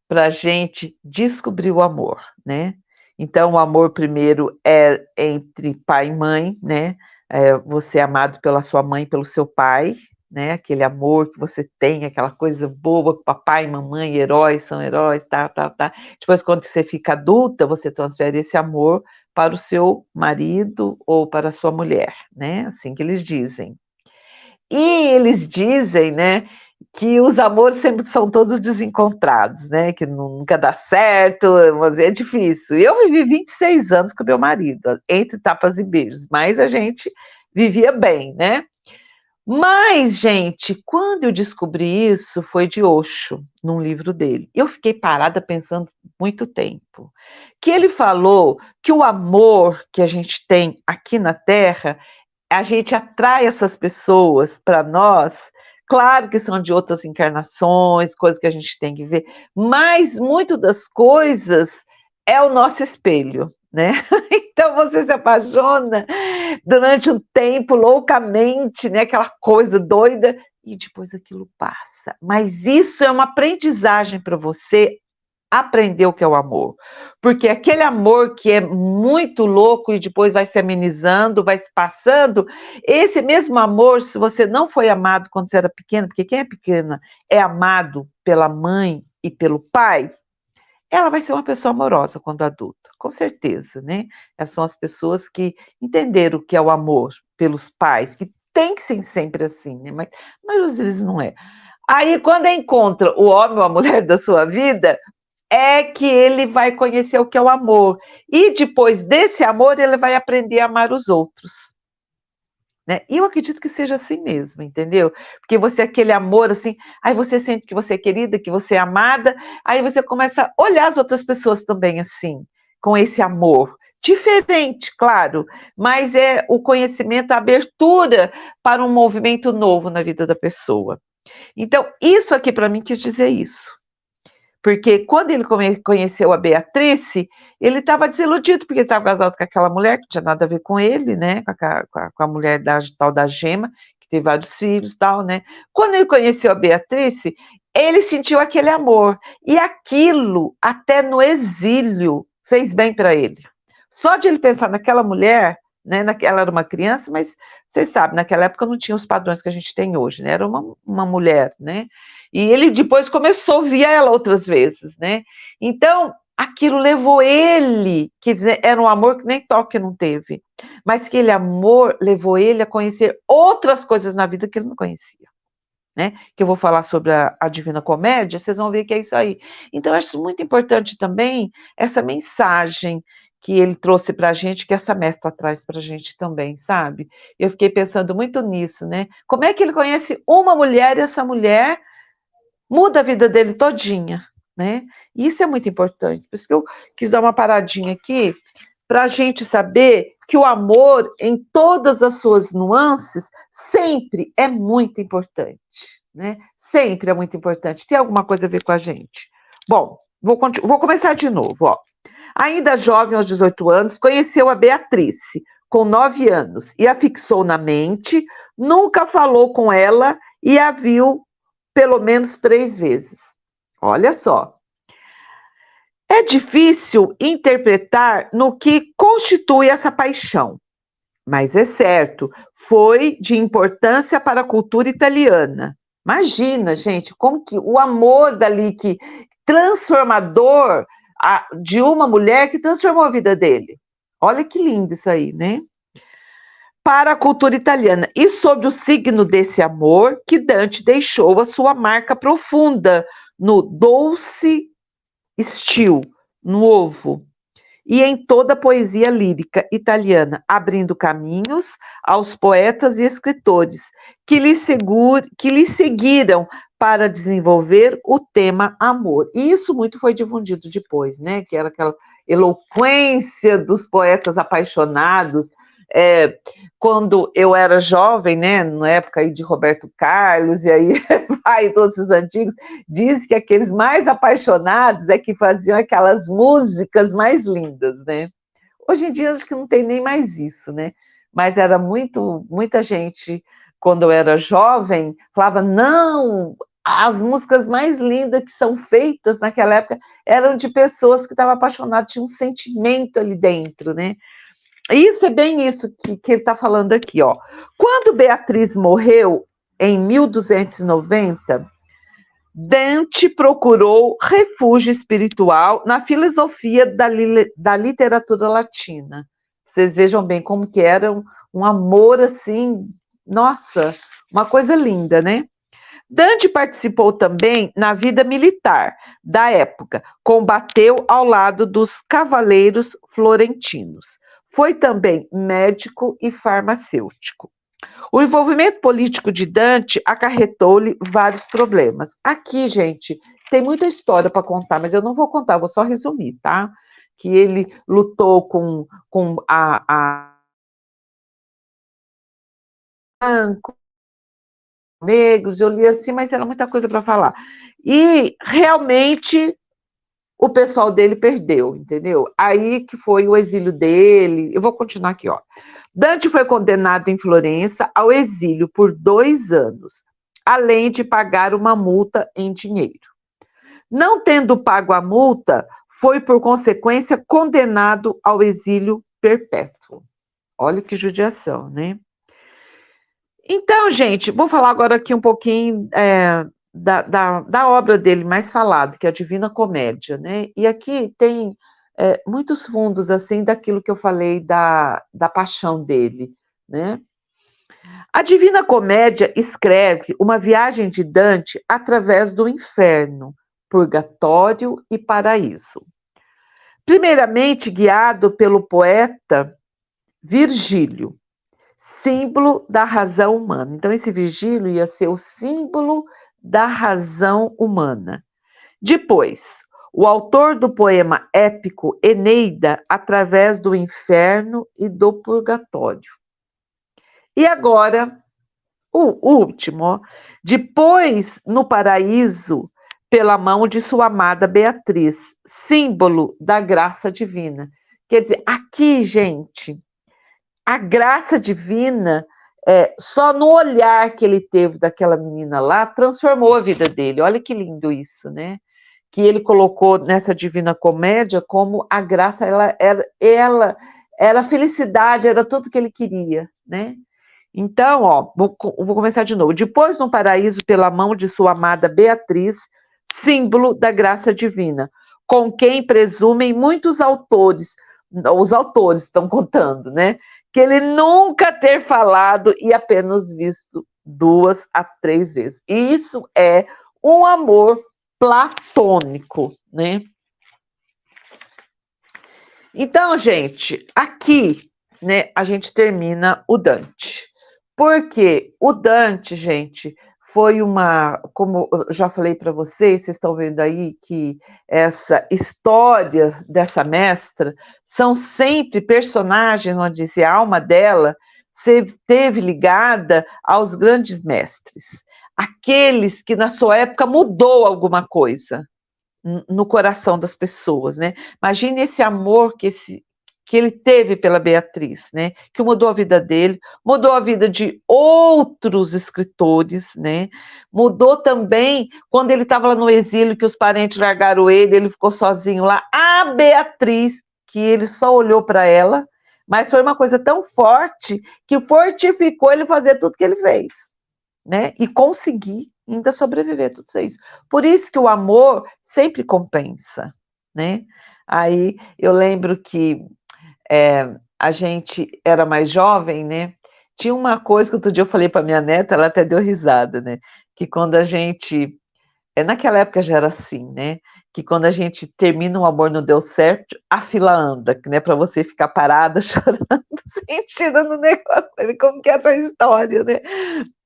Para a gente descobrir o amor, né? Então, o amor primeiro é entre pai e mãe, né? Você é amado pela sua mãe, pelo seu pai, né? Aquele amor que você tem, aquela coisa boa, papai e mamãe, heróis, são heróis, tá. Depois, quando você fica adulta, você transfere esse amor para o seu marido ou para a sua mulher, né? Assim que eles dizem. E eles dizem, né, que os amores sempre são todos desencontrados, né, que nunca dá certo, mas é difícil. Eu vivi 26 anos com meu marido, entre tapas e beijos, mas a gente vivia bem, né? Mas, gente, quando eu descobri isso, foi de Osho, num livro dele. Eu fiquei parada pensando muito tempo. Que ele falou que o amor que a gente tem aqui na Terra, a gente atrai essas pessoas para nós, claro que são de outras encarnações, coisas que a gente tem que ver, mas muito das coisas é o nosso espelho, né? Então você se apaixona durante um tempo loucamente, né? Aquela coisa doida, e depois aquilo passa. Mas isso é uma aprendizagem para você aprender o que é o amor. Porque aquele amor que é muito louco e depois vai se amenizando, vai se passando, esse mesmo amor, se você não foi amado quando você era pequena, porque quem é pequena é amado pela mãe e pelo pai, ela vai ser uma pessoa amorosa quando adulta, com certeza, né? Essas são as pessoas que entenderam o que é o amor pelos pais, que tem que ser sempre assim, né? Mas às vezes não é. Aí, quando encontra o homem ou a mulher da sua vida, é que ele vai conhecer o que é o amor. E depois desse amor, ele vai aprender a amar os outros. Né? E eu acredito que seja assim mesmo, entendeu? Porque você, aquele amor assim, aí você sente que você é querida, que você é amada, aí você começa a olhar as outras pessoas também assim, com esse amor. Diferente, claro, mas é o conhecimento, a abertura para um movimento novo na vida da pessoa. Então, isso aqui para mim quis dizer isso. Porque quando ele conheceu a Beatrice, ele estava desiludido, porque ele estava casado com aquela mulher que não tinha nada a ver com ele, né? Com a mulher tal da Gema, que teve vários filhos e tal, né? Quando ele conheceu a Beatrice, ele sentiu aquele amor. E aquilo, até no exílio, fez bem para ele. Só de ele pensar naquela mulher, né? Ela era uma criança, mas vocês sabem, naquela época não tinha os padrões que a gente tem hoje, né? Era uma mulher, né? E ele depois começou a ouvir ela outras vezes, né? Então, aquilo levou ele, quer dizer, era um amor que nem toque não teve, mas aquele amor levou ele a conhecer outras coisas na vida que ele não conhecia, né? Que eu vou falar sobre a Divina Comédia, vocês vão ver que é isso aí. Então, eu acho muito importante também essa mensagem que ele trouxe para a gente, que essa mestra traz para a gente também, sabe? Eu fiquei pensando muito nisso, né? Como é que ele conhece uma mulher e essa mulher muda a vida dele todinha, né? E isso é muito importante. Por isso que eu quis dar uma paradinha aqui, para a gente saber que o amor, em todas as suas nuances, sempre é muito importante, né? Sempre é muito importante. Tem alguma coisa a ver com a gente? Bom, vou começar de novo, ó. Ainda jovem, aos 18 anos, conheceu a Beatrice, com 9 anos, e a fixou na mente, nunca falou com ela e a viu pelo menos 3 vezes. Olha só. É difícil interpretar no que constitui essa paixão, mas é certo, foi de importância para a cultura italiana. Imagina, gente, como que o amor dali, que transformador de uma mulher que transformou a vida dele. Olha que lindo isso aí, né? Para a cultura italiana. E sobre o signo desse amor que Dante deixou a sua marca profunda no Dolce Stil Nuovo e em toda a poesia lírica italiana, abrindo caminhos aos poetas e escritores que lhe seguiram para desenvolver o tema amor. E isso muito foi difundido depois, né? Que era aquela eloquência dos poetas apaixonados. Quando eu era jovem, né, na época aí de Roberto Carlos, e aí vai todos os antigos, diz que aqueles mais apaixonados é que faziam aquelas músicas mais lindas, né? Hoje em dia acho que não tem nem mais isso, né? Mas era muita gente, quando eu era jovem, falava, não, as músicas mais lindas que são feitas naquela época eram de pessoas que estavam apaixonadas, tinha um sentimento ali dentro, né? Isso é bem isso que ele está falando aqui, ó. Quando Beatriz morreu, em 1290, Dante procurou refúgio espiritual na filosofia da literatura latina. Vocês vejam bem como que era um amor assim, nossa, uma coisa linda, né? Dante participou também na vida militar da época, combateu ao lado dos cavaleiros florentinos. Foi também médico e farmacêutico. O envolvimento político de Dante acarretou-lhe vários problemas. Aqui, gente, tem muita história para contar, mas eu não vou contar, vou só resumir, tá? Que ele lutou com negros, eu li assim, mas era muita coisa para falar. E realmente o pessoal dele perdeu, entendeu? Aí que foi o exílio dele. Eu vou continuar aqui, ó. Dante foi condenado em Florença ao exílio por 2 anos, além de pagar uma multa em dinheiro. Não tendo pago a multa, foi, por consequência, condenado ao exílio perpétuo. Olha que judiação, né? Então, gente, vou falar agora aqui um pouquinho da obra dele mais falada, que é a Divina Comédia, né? E aqui tem muitos fundos, assim, daquilo que eu falei da paixão dele, né? A Divina Comédia escreve uma viagem de Dante através do inferno, purgatório e paraíso. Primeiramente guiado pelo poeta Virgílio, símbolo da razão humana. Então, esse Virgílio ia ser o símbolo da razão humana. Depois, o autor do poema épico Eneida, através do inferno e do purgatório. E agora, o último, ó, depois no paraíso, pela mão de sua amada Beatriz, símbolo da graça divina. Quer dizer, aqui, gente, a graça divina, só no olhar que ele teve daquela menina lá, transformou a vida dele. Olha que lindo isso, né? Que ele colocou nessa Divina Comédia como a graça, ela era a felicidade, era tudo que ele queria, né? Então, ó, vou começar de novo. Depois, no paraíso, pela mão de sua amada Beatriz, símbolo da graça divina, com quem presumem muitos autores, os autores estão contando, né? Que ele nunca ter falado e apenas visto 2 a 3 vezes. E isso é um amor platônico, né? Então, gente, aqui, né, a gente termina o Dante. Porque o Dante, gente, foi como eu já falei para vocês estão vendo aí que essa história dessa mestra são sempre personagens onde a alma dela esteve ligada aos grandes mestres, aqueles que na sua época mudou alguma coisa no coração das pessoas, né? Imagine esse amor que ele teve pela Beatriz, né? Que mudou a vida dele, mudou a vida de outros escritores, né? Mudou também quando ele estava lá no exílio, que os parentes largaram ele ficou sozinho lá. A Beatriz, que ele só olhou para ela, mas foi uma coisa tão forte que fortificou ele fazer tudo que ele fez, né? E conseguir ainda sobreviver tudo isso. Por isso que o amor sempre compensa, né? Aí eu lembro que a gente era mais jovem, né? Tinha uma coisa que outro dia eu falei para minha neta, ela até deu risada, né? Que quando a gente naquela época já era assim, né? que quando a gente termina um amor não deu certo, a fila anda, que não é para você ficar parada chorando, sentindo no negócio, como que é essa história, né?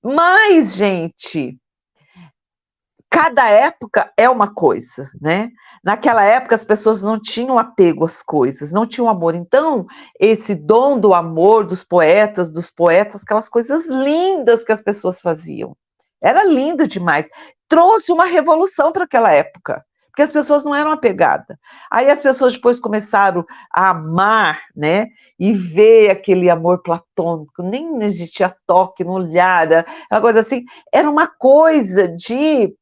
Mas, gente, cada época é uma coisa, né? Naquela época as pessoas não tinham apego às coisas, não tinham amor. Então, esse dom do amor dos poetas, aquelas coisas lindas que as pessoas faziam. Era lindo demais. Trouxe uma revolução para aquela época, porque as pessoas não eram apegadas. Aí as pessoas depois começaram a amar, né? E ver aquele amor platônico, nem existia toque, não olhar, uma coisa assim. Era uma coisa de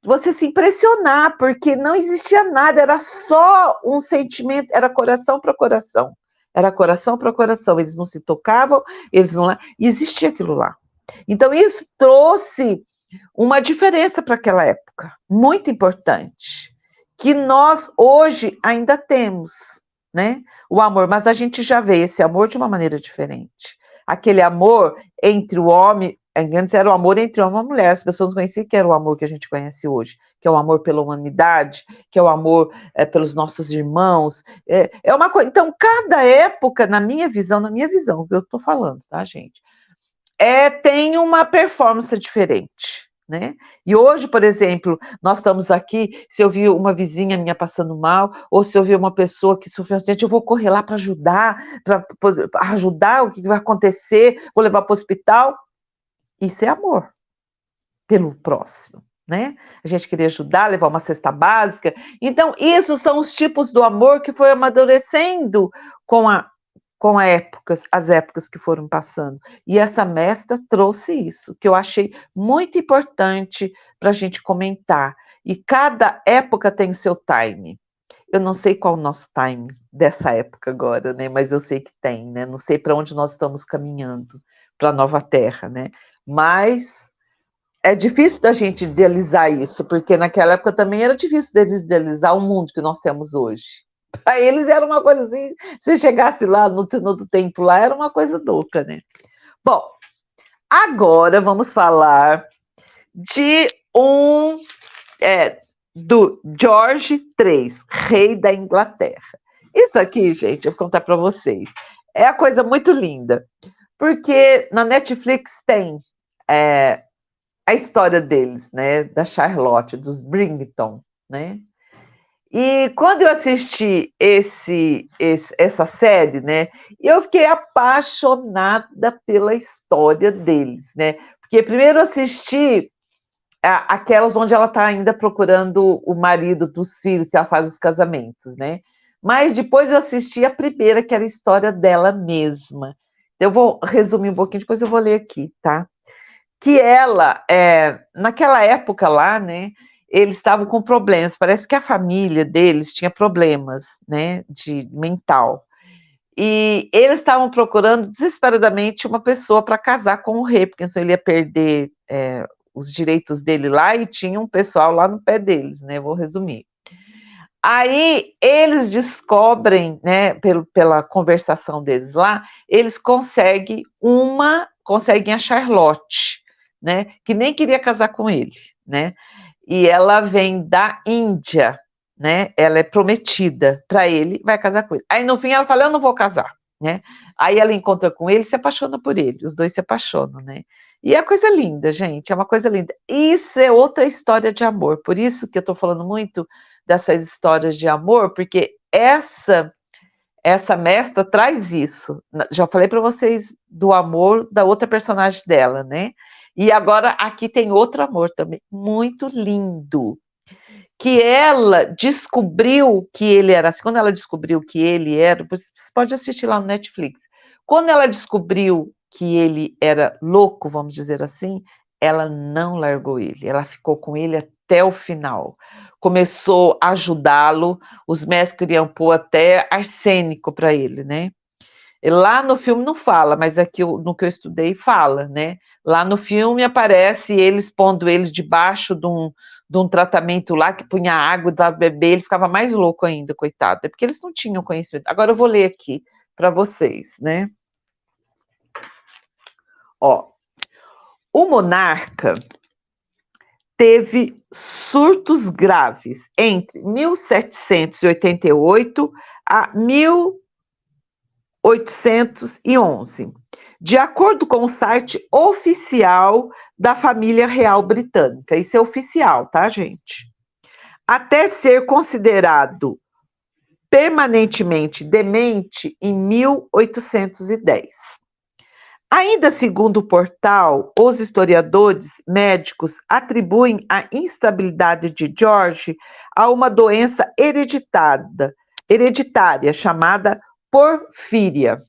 você se impressionar, porque não existia nada, era só um sentimento, era coração para coração. Era coração para coração, eles não se tocavam, eles não. Existia aquilo lá. Então, isso trouxe uma diferença para aquela época, muito importante, que nós hoje ainda temos, né? O amor, mas a gente já vê esse amor de uma maneira diferente. Aquele amor entre o homem, antes era o amor entre homem e mulher, as pessoas conheciam que era o amor que a gente conhece hoje, que é o amor pela humanidade, que é o amor pelos nossos irmãos, é uma coisa. Então, cada época, na minha visão, que eu estou falando, tá, gente? Tem uma performance diferente, né? E hoje, por exemplo, nós estamos aqui, se eu vi uma vizinha minha passando mal, ou se eu vi uma pessoa que sofreu um acidente, eu vou correr lá para ajudar o que vai acontecer, vou levar para o hospital. Isso é amor pelo próximo, né? A gente queria ajudar, levar uma cesta básica. Então, isso são os tipos do amor que foi amadurecendo com as épocas que foram passando. E essa mestra trouxe isso, que eu achei muito importante para a gente comentar. E cada época tem o seu time. Eu não sei qual o nosso time dessa época agora, né? Mas eu sei que tem, né? Não sei para onde nós estamos caminhando, para a nova terra, né? Mas é difícil da gente idealizar isso, porque naquela época também era difícil deles idealizar o mundo que nós temos hoje. Para eles era uma coisa assim, se chegasse lá no do tempo lá, era uma coisa louca, né? Bom, agora vamos falar de do George III, rei da Inglaterra. Isso aqui, gente, eu vou contar para vocês. É a coisa muito linda, porque na Netflix tem a história deles, né? Da Charlotte, dos Bridgerton, né? E quando eu assisti essa série, né, eu fiquei apaixonada pela história deles, né? Porque primeiro eu assisti aquelas onde ela está ainda procurando o marido dos filhos, que ela faz os casamentos, né? Mas depois eu assisti a primeira, que era a história dela mesma. Eu vou resumir um pouquinho, depois eu vou ler aqui, tá? Que ela, naquela época lá, né, eles estavam com problemas, parece que a família deles tinha problemas, né, de mental. E eles estavam procurando desesperadamente uma pessoa para casar com o rei, porque senão ele ia perder os direitos dele lá e tinha um pessoal lá no pé deles, né, vou resumir. Aí eles descobrem, né, pela conversação deles lá, eles conseguem a Charlotte, né, que nem queria casar com ele, né, e ela vem da Índia, né, ela é prometida para ele, vai casar com ele. Aí no fim ela fala, eu não vou casar, né, aí ela encontra com ele, se apaixona por ele, os dois se apaixonam, né, e é coisa linda, gente, é uma coisa linda. Isso é outra história de amor, por isso que eu estou falando muito dessas histórias de amor, porque essa mestra traz isso. Já falei para vocês do amor da outra personagem dela, né? E agora aqui tem outro amor também, muito lindo, que ela descobriu que ele era assim. Quando ela descobriu que ele era, você pode assistir lá no Netflix. Quando ela descobriu que ele era louco, vamos dizer assim, ela não largou ele, ela ficou com ele até o final. Começou a ajudá-lo, os médicos queriam pôr até arsênico para ele, né? E lá no filme não fala, mas aqui no que eu estudei fala, né? Lá no filme aparece eles pondo eles debaixo de um tratamento lá que punha água para beber, ele ficava mais louco ainda, coitado. É porque eles não tinham conhecimento. Agora eu vou ler aqui para vocês, né? Ó, o monarca teve surtos graves entre 1788 a 1811, de acordo com o site oficial da família real britânica. Isso é oficial, tá, gente? Até ser considerado permanentemente demente em 1810. Ainda segundo o portal, os historiadores médicos atribuem a instabilidade de George a uma doença hereditária chamada porfíria.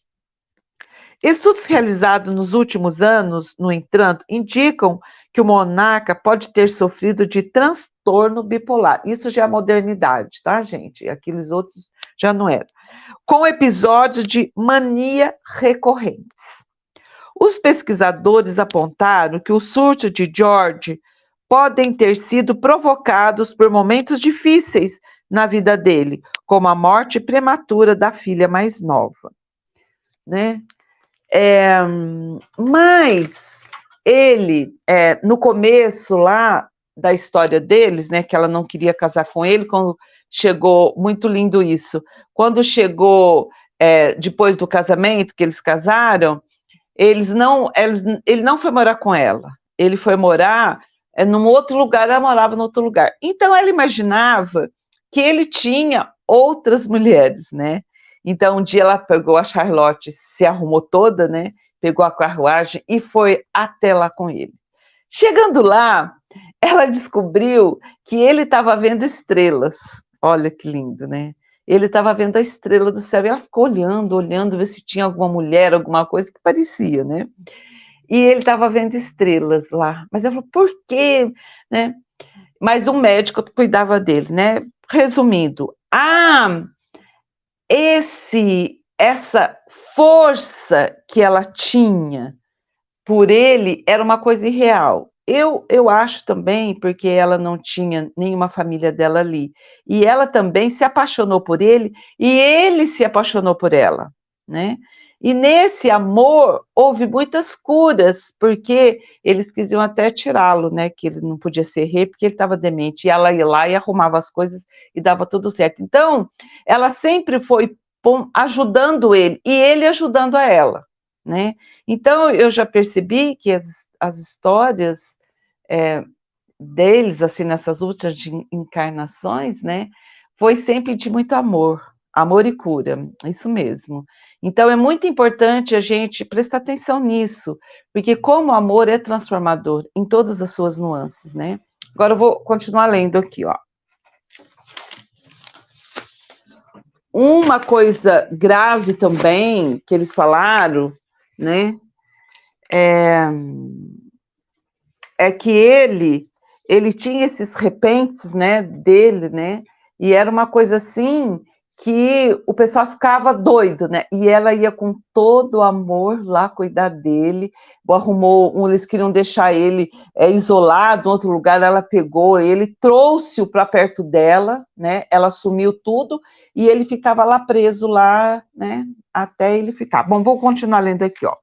Estudos realizados nos últimos anos, no entanto, indicam que o monarca pode ter sofrido de transtorno bipolar. Isso já é modernidade, tá, gente? Aqueles outros já não eram. Com episódios de mania recorrentes. Os pesquisadores apontaram que os surtos de George podem ter sido provocados por momentos difíceis na vida dele, como a morte prematura da filha mais nova, né? Mas ele, no começo lá da história deles, né, que ela não queria casar com ele, quando chegou, muito lindo isso, quando chegou depois do casamento, que eles casaram, ele não foi morar com ela, ele foi morar num outro lugar, ela morava em outro lugar. Então ela imaginava que ele tinha outras mulheres, né? Então um dia ela pegou a Charlotte, se arrumou toda, né? Pegou a carruagem e foi até lá com ele. Chegando lá, ela descobriu que ele estava vendo estrelas. Olha que lindo, né? Ele estava vendo a estrela do céu e ela ficou olhando, ver se tinha alguma mulher, alguma coisa que parecia, né? E ele estava vendo estrelas lá. Mas ela falou, por quê? Né? Mas um médico cuidava dele, né? Resumindo, essa força que ela tinha por ele era uma coisa irreal. Eu acho também, porque ela não tinha nenhuma família dela ali. E ela também se apaixonou por ele, e ele se apaixonou por ela, né? E nesse amor houve muitas curas, porque eles quisiam até tirá-lo, né? Que ele não podia ser rei, porque ele estava demente. E ela ia lá e arrumava as coisas e dava tudo certo. Então, ela sempre foi ajudando ele, e ele ajudando a ela, né? Então, eu já percebi que as histórias deles, assim, nessas últimas encarnações, né, foi sempre de muito amor e cura, isso mesmo. Então, é muito importante a gente prestar atenção nisso, porque como o amor é transformador em todas as suas nuances, né? Agora eu vou continuar lendo aqui, ó. Uma coisa grave também que eles falaram, né, é que ele tinha esses repentes, né, dele, né, e era uma coisa assim que o pessoal ficava doido, né, e ela ia com todo o amor lá cuidar dele, eles queriam deixar ele isolado em outro lugar, ela pegou ele, trouxe-o para perto dela, né, ela assumiu tudo, e ele ficava lá preso lá, né, até ele ficar. Bom, vou continuar lendo aqui, ó.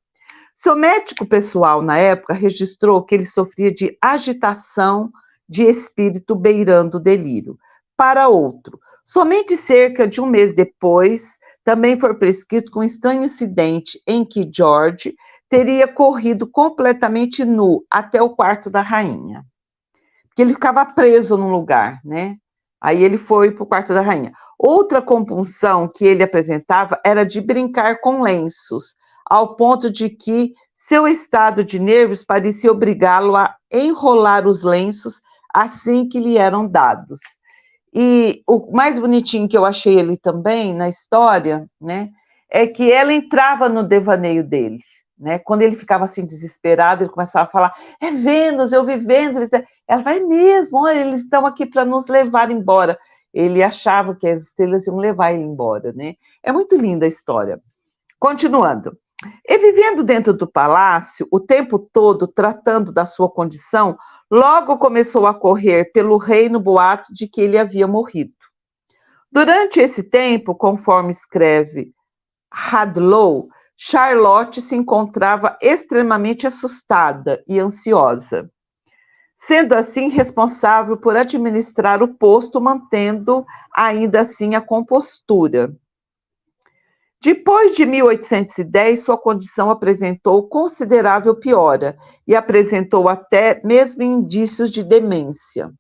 Seu médico pessoal, na época, registrou que ele sofria de agitação de espírito beirando o delírio. Para outro, somente cerca de um mês depois, também foi prescrito com um estranho incidente em que George teria corrido completamente nu até o quarto da rainha. Porque ele ficava preso num lugar, né? Aí ele foi para o quarto da rainha. Outra compulsão que ele apresentava era de brincar com lenços, ao ponto de que seu estado de nervos parecia obrigá-lo a enrolar os lenços assim que lhe eram dados. E o mais bonitinho que eu achei ele também na história, né, é que ela entrava no devaneio dele, né? Quando ele ficava assim desesperado, ele começava a falar: é Vênus, eu vi Vênus. Ela vai mesmo, olha, eles estão aqui para nos levar embora. Ele achava que as estrelas iam levar ele embora, né? É muito linda a história. Continuando. E vivendo dentro do palácio, o tempo todo tratando da sua condição, logo começou a correr pelo reino boato de que ele havia morrido. Durante esse tempo, conforme escreve Hadlow, Charlotte se encontrava extremamente assustada e ansiosa. sendo assim responsável por administrar o posto, mantendo ainda assim a compostura. Depois de 1810, sua condição apresentou considerável piora e apresentou até mesmo indícios de demência.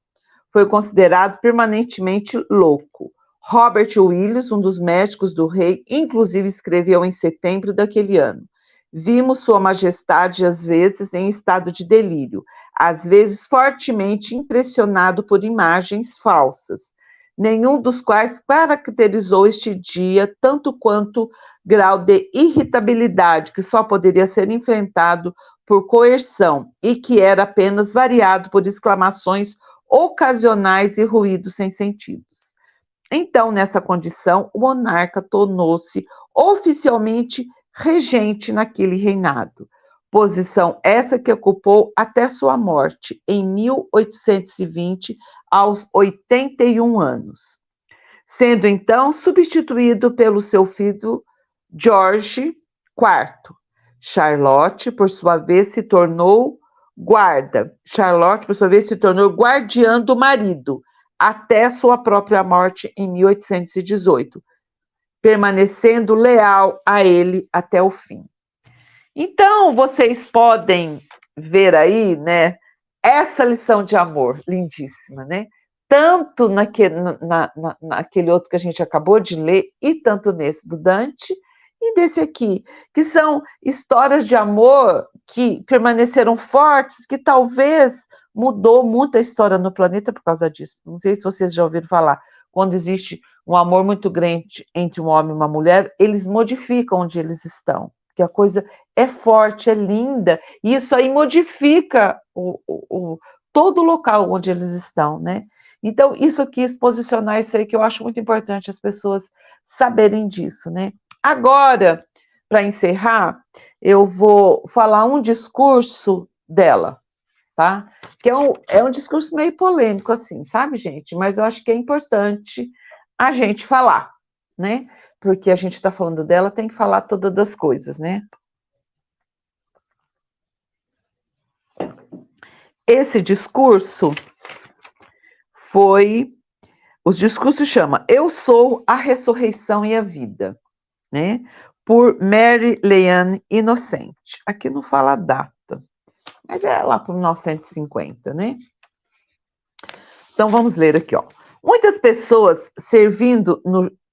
Foi considerado permanentemente louco. Robert Willis, um dos médicos do rei, inclusive escreveu em setembro daquele ano: vimos Sua Majestade às vezes em estado de delírio, às vezes fortemente impressionado por imagens falsas, nenhum dos quais caracterizou este dia tanto quanto grau de irritabilidade que só poderia ser enfrentado por coerção e que era apenas variado por exclamações ocasionais e ruídos sem sentidos. Então, nessa condição, o monarca tornou-se oficialmente regente naquele reinado, posição essa que ocupou até sua morte, em 1820, aos 81 anos, sendo então substituído pelo seu filho George IV. Charlotte, por sua vez, se tornou guardiã do marido, até sua própria morte em 1818, permanecendo leal a ele até o fim. Então, vocês podem ver aí, né, essa lição de amor lindíssima, né? Tanto naquele outro que a gente acabou de ler, e tanto nesse do Dante, e desse aqui, que são histórias de amor que permaneceram fortes, que talvez mudou muito a história no planeta por causa disso. Não sei se vocês já ouviram falar, quando existe um amor muito grande entre um homem e uma mulher, eles modificam onde eles estão, porque a coisa é forte, é linda, e isso aí modifica todo o local onde eles estão, né? Então, isso eu quis posicionar isso aí, que eu acho muito importante as pessoas saberem disso, né? Agora, para encerrar, eu vou falar um discurso dela, tá? Que é um discurso meio polêmico, assim, sabe, gente? Mas eu acho que é importante a gente falar, né? Porque a gente está falando dela, tem que falar todas as coisas, né? Esse discurso foi... Os discursos chama Eu Sou a Ressurreição e a Vida, né? Por Mary Leanne Inocente. Aqui não fala a data, mas é lá por 1950, né? Então vamos ler aqui, ó. Muitas pessoas servindo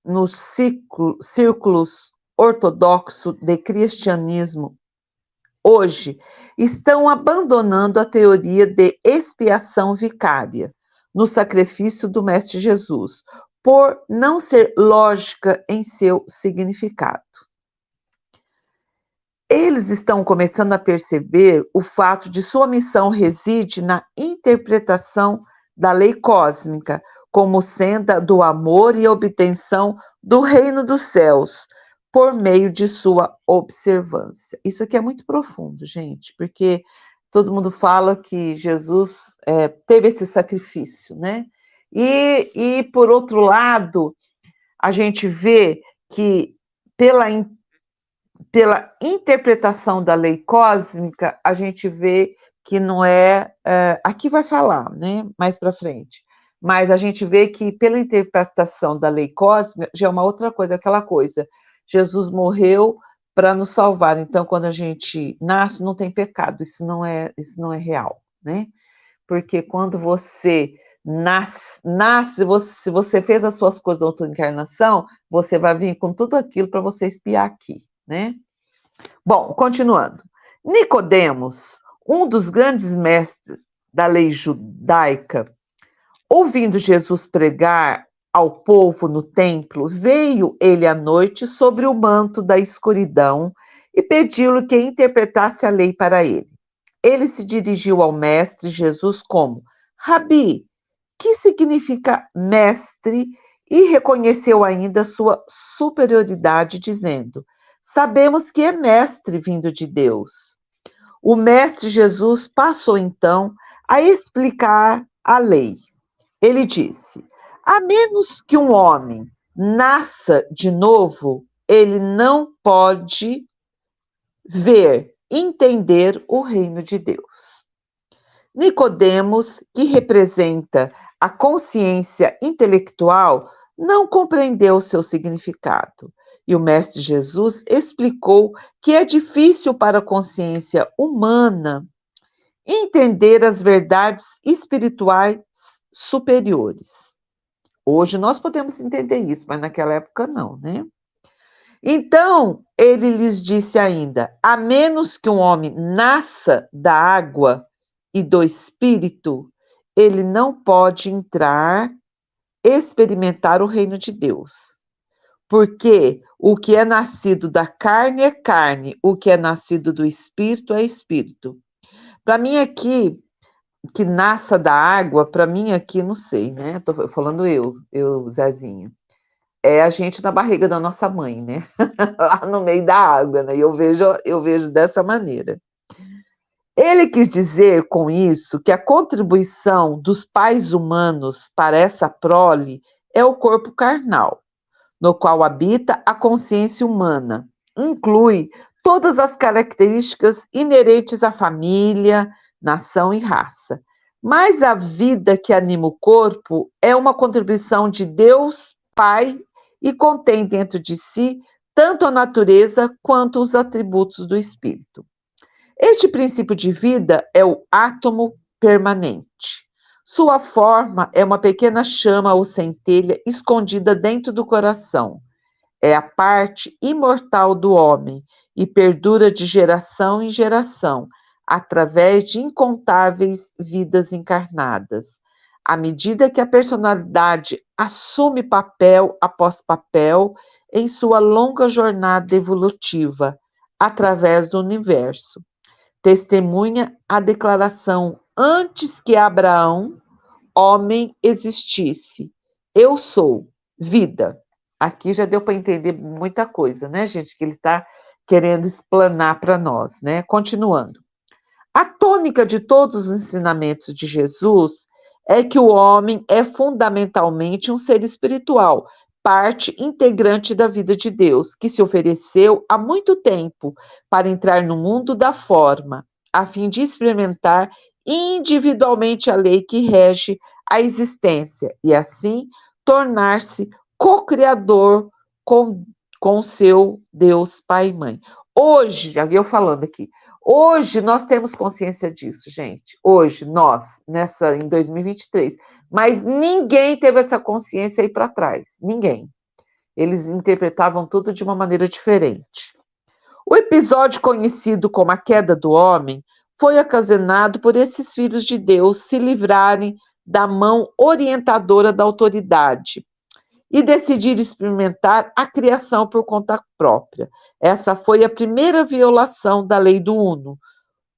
nos círculos ortodoxos de cristianismo hoje estão abandonando a teoria de expiação vicária no sacrifício do Mestre Jesus, por não ser lógica em seu significado. Eles estão começando a perceber o fato de sua missão reside na interpretação da lei cósmica como sendo a do amor e obtenção do reino dos céus, por meio de sua observância. Isso aqui é muito profundo, gente, porque todo mundo fala que Jesus teve esse sacrifício, né? E, por outro lado, a gente vê que pela interpretação da lei cósmica, a gente vê que não aqui vai falar, né, mais para frente, mas a gente vê que pela interpretação da lei cósmica já é uma outra coisa, aquela coisa, Jesus morreu para nos salvar, então quando a gente nasce não tem pecado, isso não é real, né, porque quando você nasce se você fez as suas coisas da outra encarnação, você vai vir com tudo aquilo para você expiar aqui, né? Bom, continuando. Nicodemos, um dos grandes mestres da lei judaica, ouvindo Jesus pregar ao povo no templo, veio ele à noite sobre o manto da escuridão e pediu-lhe que interpretasse a lei para ele. Ele se dirigiu ao mestre Jesus como Rabi, que significa mestre, e reconheceu ainda sua superioridade, dizendo: sabemos que é mestre vindo de Deus. O mestre Jesus passou então a explicar a lei. Ele disse: a menos que um homem nasça de novo, ele não pode ver, entender o reino de Deus. Nicodemos, que representa a consciência intelectual, não compreendeu seu significado. E o Mestre Jesus explicou que é difícil para a consciência humana entender as verdades espirituais superiores. Hoje nós podemos entender isso, mas naquela época não, né? Então, ele lhes disse ainda: a menos que um homem nasça da água e do espírito, ele não pode entrar, experimentar o reino de Deus. Porque o que é nascido da carne é carne, o que é nascido do espírito é espírito. Para mim aqui, que nasça da água, para mim aqui, não sei, né? Tô falando eu, Zezinho. É a gente na barriga da nossa mãe, né? Lá no meio da água, né? Eu vejo dessa maneira. Ele quis dizer com isso que a contribuição dos pais humanos para essa prole é o corpo carnal, no qual habita a consciência humana. Inclui todas as características inerentes à família, nação e raça. Mas a vida que anima o corpo é uma contribuição de Deus Pai e contém dentro de si tanto a natureza quanto os atributos do espírito. Este princípio de vida é o átomo permanente. Sua forma é uma pequena chama ou centelha escondida dentro do coração. É a parte imortal do homem e perdura de geração em geração, através de incontáveis vidas encarnadas. À medida que a personalidade assume papel após papel em sua longa jornada evolutiva, através do universo, testemunha a declaração antes que Abraão, homem, existisse. Eu sou vida. Aqui já deu para entender muita coisa, né, gente? Que ele está querendo explanar para nós, né? Continuando. A tônica de todos os ensinamentos de Jesus é que o homem é fundamentalmente um ser espiritual, parte integrante da vida de Deus, que se ofereceu há muito tempo para entrar no mundo da forma, a fim de experimentar individualmente a lei que rege a existência e, assim, tornar-se co-criador com seu Deus Pai e Mãe. Hoje, já eu falando aqui, hoje nós temos consciência disso, gente. Hoje, nós, em 2023. Mas ninguém teve essa consciência aí para trás. Ninguém. Eles interpretavam tudo de uma maneira diferente. O episódio conhecido como a queda do homem foi ocasionado por esses filhos de Deus se livrarem da mão orientadora da autoridade e decidir experimentar a criação por conta própria. Essa foi a primeira violação da lei do uno,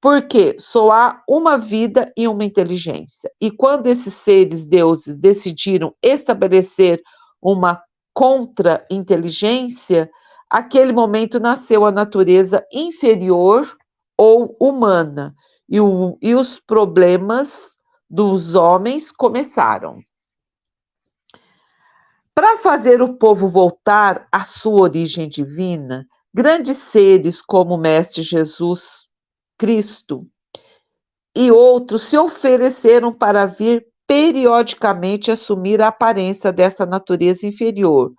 porque só há uma vida e uma inteligência. E quando esses seres deuses decidiram estabelecer uma contra-inteligência, aquele momento nasceu a natureza inferior ou humana, e os problemas dos homens começaram. Para fazer o povo voltar à sua origem divina, grandes seres como o Mestre Jesus Cristo e outros se ofereceram para vir periodicamente assumir a aparência dessa natureza inferior,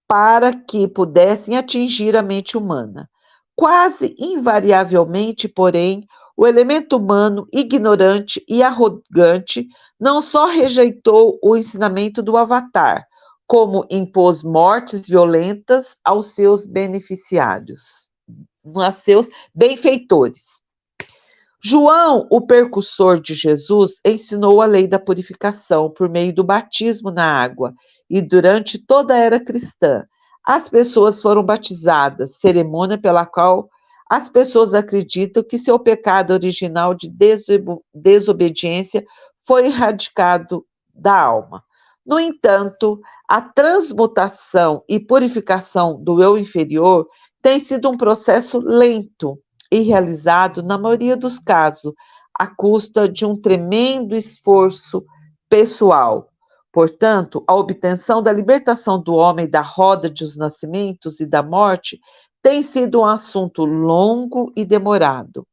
para que pudessem atingir a mente humana. Quase invariavelmente, porém, o elemento humano ignorante e arrogante não só rejeitou o ensinamento do Avatar, como impôs mortes violentas aos seus beneficiários, aos seus benfeitores. João, o precursor de Jesus, ensinou a lei da purificação por meio do batismo na água, e durante toda a era cristã, as pessoas foram batizadas, cerimônia pela qual as pessoas acreditam que seu pecado original de desobediência foi erradicado da alma. No entanto, a transmutação e purificação do eu inferior tem sido um processo lento e realizado, na maioria dos casos, à custa de um tremendo esforço pessoal. Portanto, a obtenção da libertação do homem da roda dos nascimentos e da morte tem sido um assunto longo e demorado.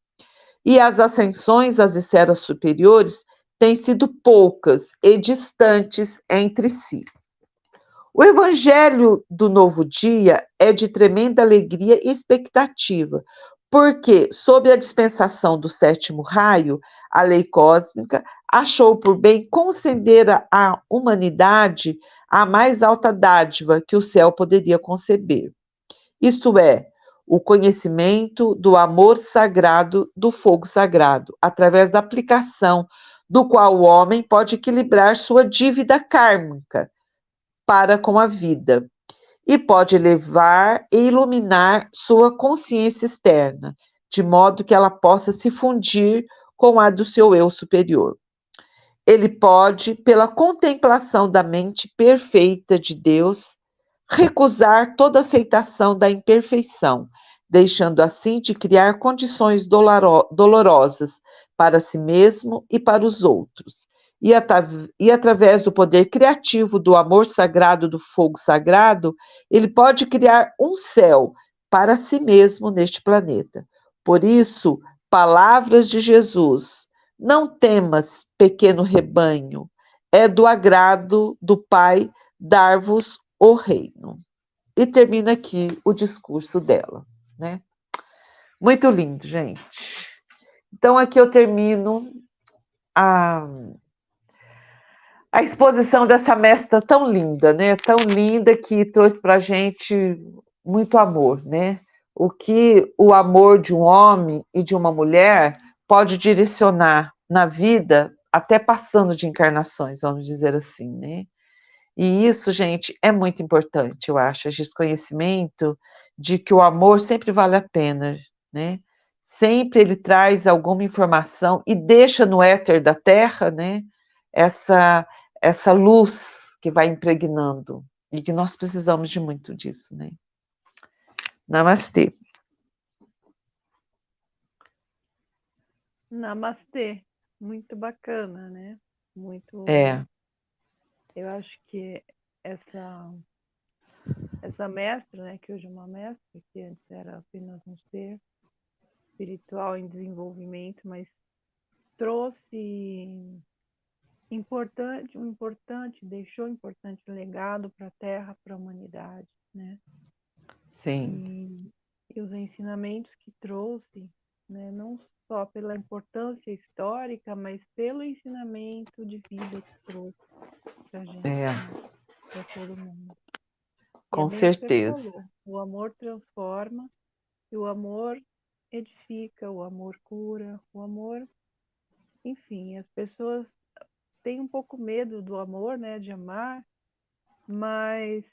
e as ascensões às esferas superiores têm sido poucas e distantes entre si. O evangelho do novo dia é de tremenda alegria e expectativa, porque, sob a dispensação do sétimo raio, a lei cósmica achou por bem conceder à humanidade a mais alta dádiva que o céu poderia conceber. Isto é, o conhecimento do amor sagrado, do fogo sagrado, através da aplicação do qual o homem pode equilibrar sua dívida kármica para com a vida e pode elevar e iluminar sua consciência externa, de modo que ela possa se fundir com a do seu eu superior. Ele pode, pela contemplação da mente perfeita de Deus, recusar toda aceitação da imperfeição, deixando assim de criar condições dolorosas para si mesmo e para os outros. E através do poder criativo do amor sagrado, do fogo sagrado, ele pode criar um céu para si mesmo neste planeta. Por isso, palavras de Jesus: não temas, pequeno rebanho, é do agrado do Pai dar-vos o reino. E termina aqui o discurso dela, né? Muito lindo, gente. Então, aqui eu termino a, a exposição dessa mestra tão linda, né? Tão linda que trouxe para a gente muito amor, né? O que o amor de um homem e de uma mulher pode direcionar na vida, até passando de encarnações, vamos dizer assim, né? E isso, gente, é muito importante, eu acho, esse conhecimento de que o amor sempre vale a pena, né? Sempre ele traz alguma informação e deixa no éter da Terra, né? Essa, essa luz que vai impregnando e que nós precisamos de muito disso, né? Namastê. Namastê. Muito bacana, né? Muito. É, Eu acho que essa mestra, né, que hoje é uma mestra, que antes era apenas um ser espiritual em desenvolvimento, mas trouxe deixou importante legado para a Terra, para a humanidade, né? sim, E os ensinamentos que trouxe, né, não só pela importância histórica, mas pelo ensinamento de vida que trouxe para a gente, é, né, para todo mundo. E é com bem o que você certeza. falou, o amor transforma, e o amor edifica, o amor cura, o amor, enfim, as pessoas têm um pouco medo do amor, né, de amar, mas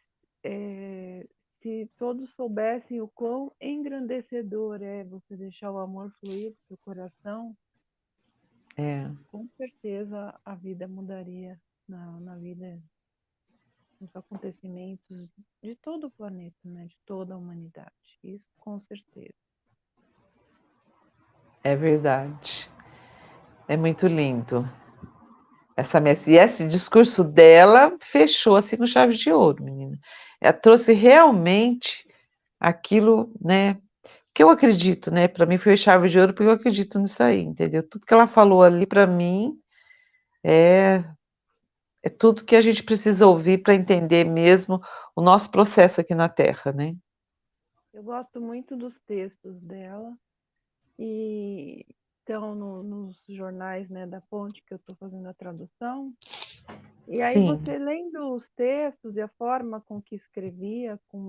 é, se todos soubessem o quão engrandecedor é você deixar o amor fluir do seu coração, É, com certeza a vida mudaria na vida, nos acontecimentos de todo o planeta, né, de toda a humanidade. Isso com certeza. é verdade. É muito lindo. E esse discurso dela fechou assim com chave de ouro, menina. Ela trouxe realmente aquilo, né, que eu acredito, né? Para mim foi chave de ouro porque eu acredito nisso aí, entendeu? Tudo que ela falou ali para mim é é tudo que a gente precisa ouvir para entender mesmo o nosso processo aqui na Terra, né? Eu gosto muito dos textos dela e estão nos jornais, né, da Ponte, que eu estou fazendo a tradução. E aí Sim, você lendo os textos e a forma com que escrevia, com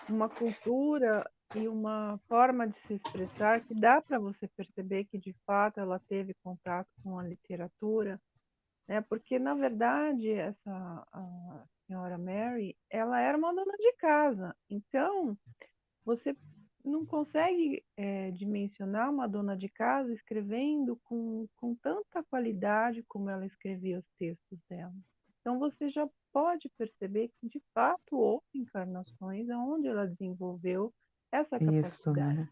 uma cultura e uma forma de se expressar que dá para você perceber que de fato ela teve contato com a literatura, né? Porque na verdade a senhora Mary, ela era uma dona de casa. Então, você não consegue dimensionar uma dona de casa escrevendo com tanta qualidade como ela escrevia os textos dela. Então você já pode perceber que de fato houve encarnações onde ela desenvolveu essa isso, capacidade, né?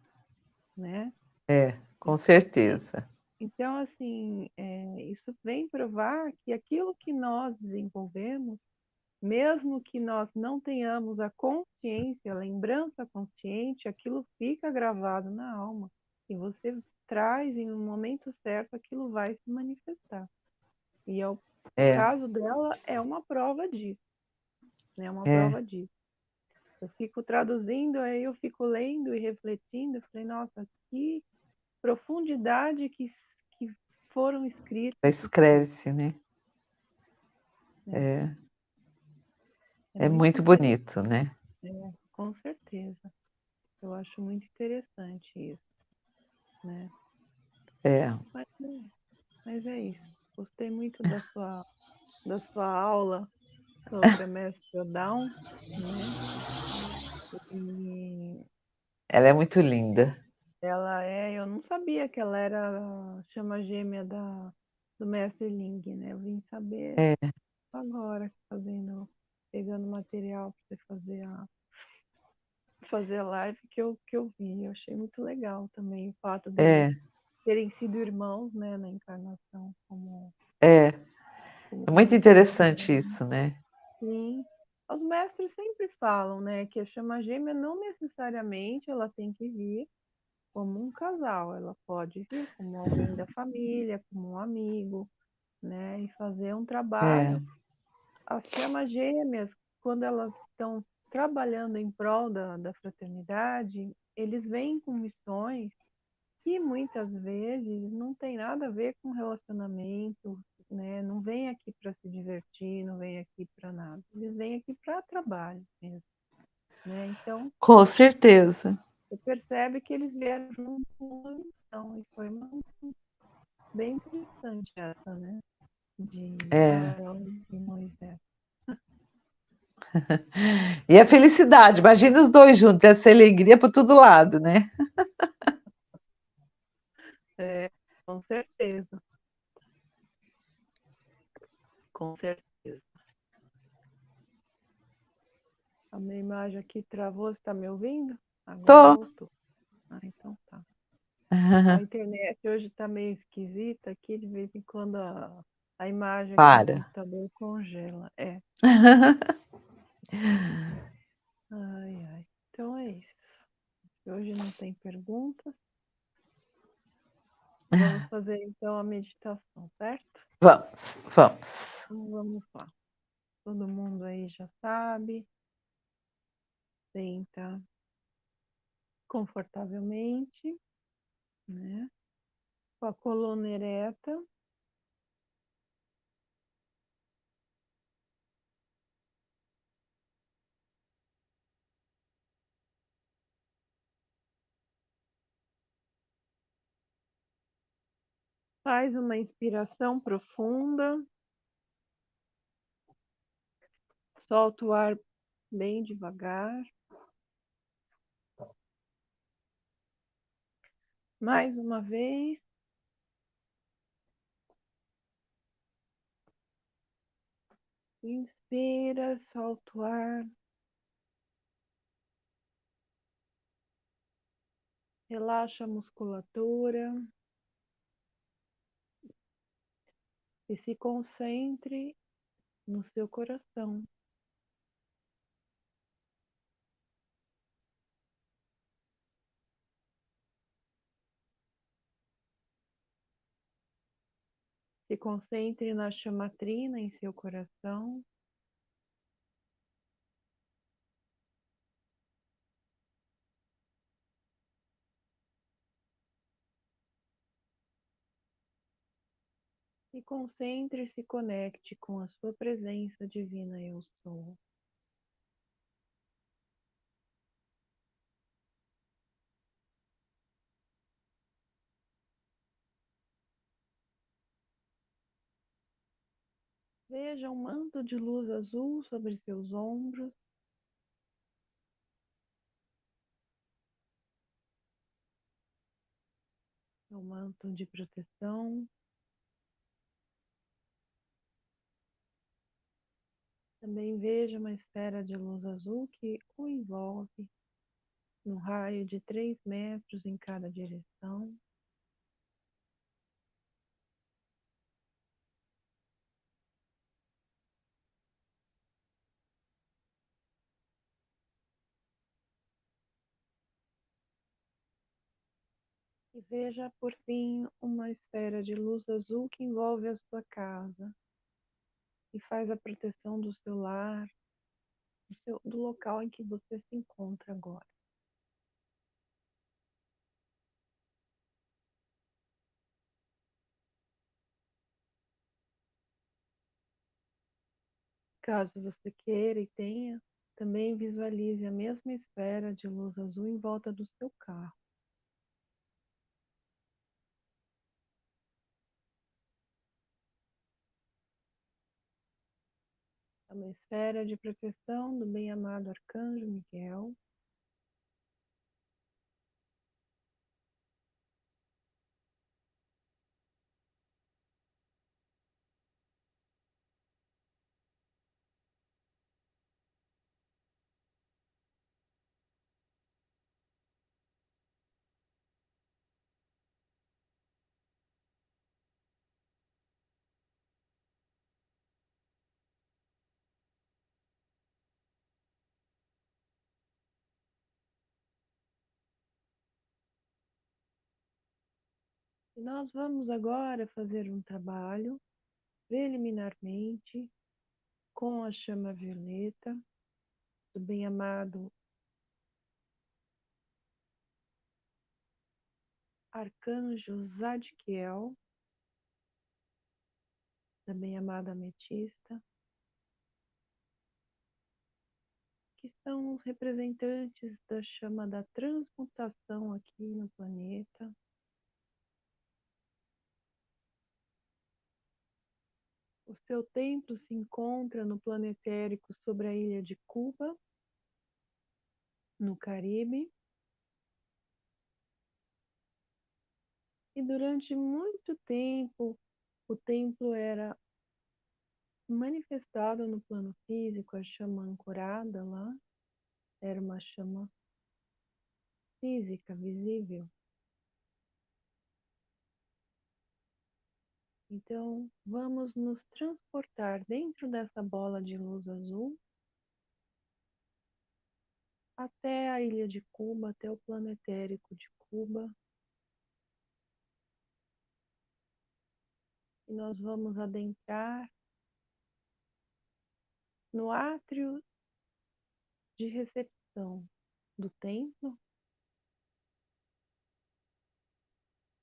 né? É, com E, certeza. então, assim, isso vem provar que aquilo que nós desenvolvemos, mesmo que nós não tenhamos a consciência, a lembrança consciente, aquilo fica gravado na alma. E você traz em um momento certo, aquilo vai se manifestar. E o caso dela é uma prova disso, né? Uma prova disso. Eu fico traduzindo, aí eu fico lendo e refletindo, eu falei, nossa, que profundidade que foram escritas. Escreve, né? É muito bonito, né? Com certeza. Eu acho muito interessante isso, né? Mas é isso. Gostei muito da sua aula sobre a mestra Down, né? E ela é muito linda. eu não sabia que ela era a chama gêmea do mestre Ling, né? Eu vim saber agora, pegando material para você fazer a live que eu vi. Eu achei muito legal também o fato deles terem sido irmãos, né, na encarnação. É muito interessante isso, né? Sim. Os mestres sempre falam, né, que a chama gêmea não necessariamente ela tem que vir como um casal, ela pode vir como alguém da família, como um amigo, né, e fazer um trabalho. As chamas gêmeas, quando elas estão trabalhando em prol da fraternidade, eles vêm com missões que muitas vezes não tem nada a ver com relacionamento, né? Não vem aqui para se divertir, não vem aqui para nada. Eles vêm aqui para trabalho mesmo, né? Então, com certeza. você percebe que eles vieram junto com uma missão e foi bem interessante essa, né? De Arão e Moisés. E a felicidade, imagina os dois juntos, deve ser alegria para todo lado, né? Com certeza. Com certeza. A minha imagem aqui travou, você está me ouvindo? Agora voltou. Então tá. A internet hoje está meio esquisita aqui, de vez em quando a imagem aqui no computador congela. Ai, ai. Então é isso. Hoje não tem perguntas. Vamos fazer então a meditação, certo? Vamos. Então vamos lá. Todo mundo aí já sabe. Senta confortavelmente, né? Com a coluna ereta. Faz uma inspiração profunda. Solta o ar bem devagar. Mais uma vez. Inspira, solta o ar. Relaxa a musculatura. E se concentre no seu coração. Se concentre na chamatrina em seu coração. E concentre e se conecte com a sua presença divina eu sou. Veja um manto de luz azul sobre seus ombros. É um manto de proteção. Também veja uma esfera de luz azul que o envolve no raio de 3 metros em cada direção. E E veja, por fim, uma esfera de luz azul que envolve a sua casa e faz a proteção do seu lar, do local em que você se encontra agora. Caso você queira e tenha, também visualize a mesma esfera de luz azul em volta do seu carro. É uma esfera de proteção do bem-amado Arcanjo Miguel. E nós vamos agora fazer um trabalho preliminarmente com a chama violeta do bem-amado Arcanjo Zadkiel, da bem-amada Ametista, que são os representantes da chama da transmutação aqui no planeta. O seu templo se encontra no planetérico sobre a ilha de Cuba, no Caribe. E durante muito tempo, o templo era manifestado no plano físico, a chama ancorada lá, era uma chama física, visível. Então, vamos nos transportar dentro dessa bola de luz azul até a ilha de Cuba, até o planetérico de Cuba. E nós vamos adentrar no átrio de recepção do templo,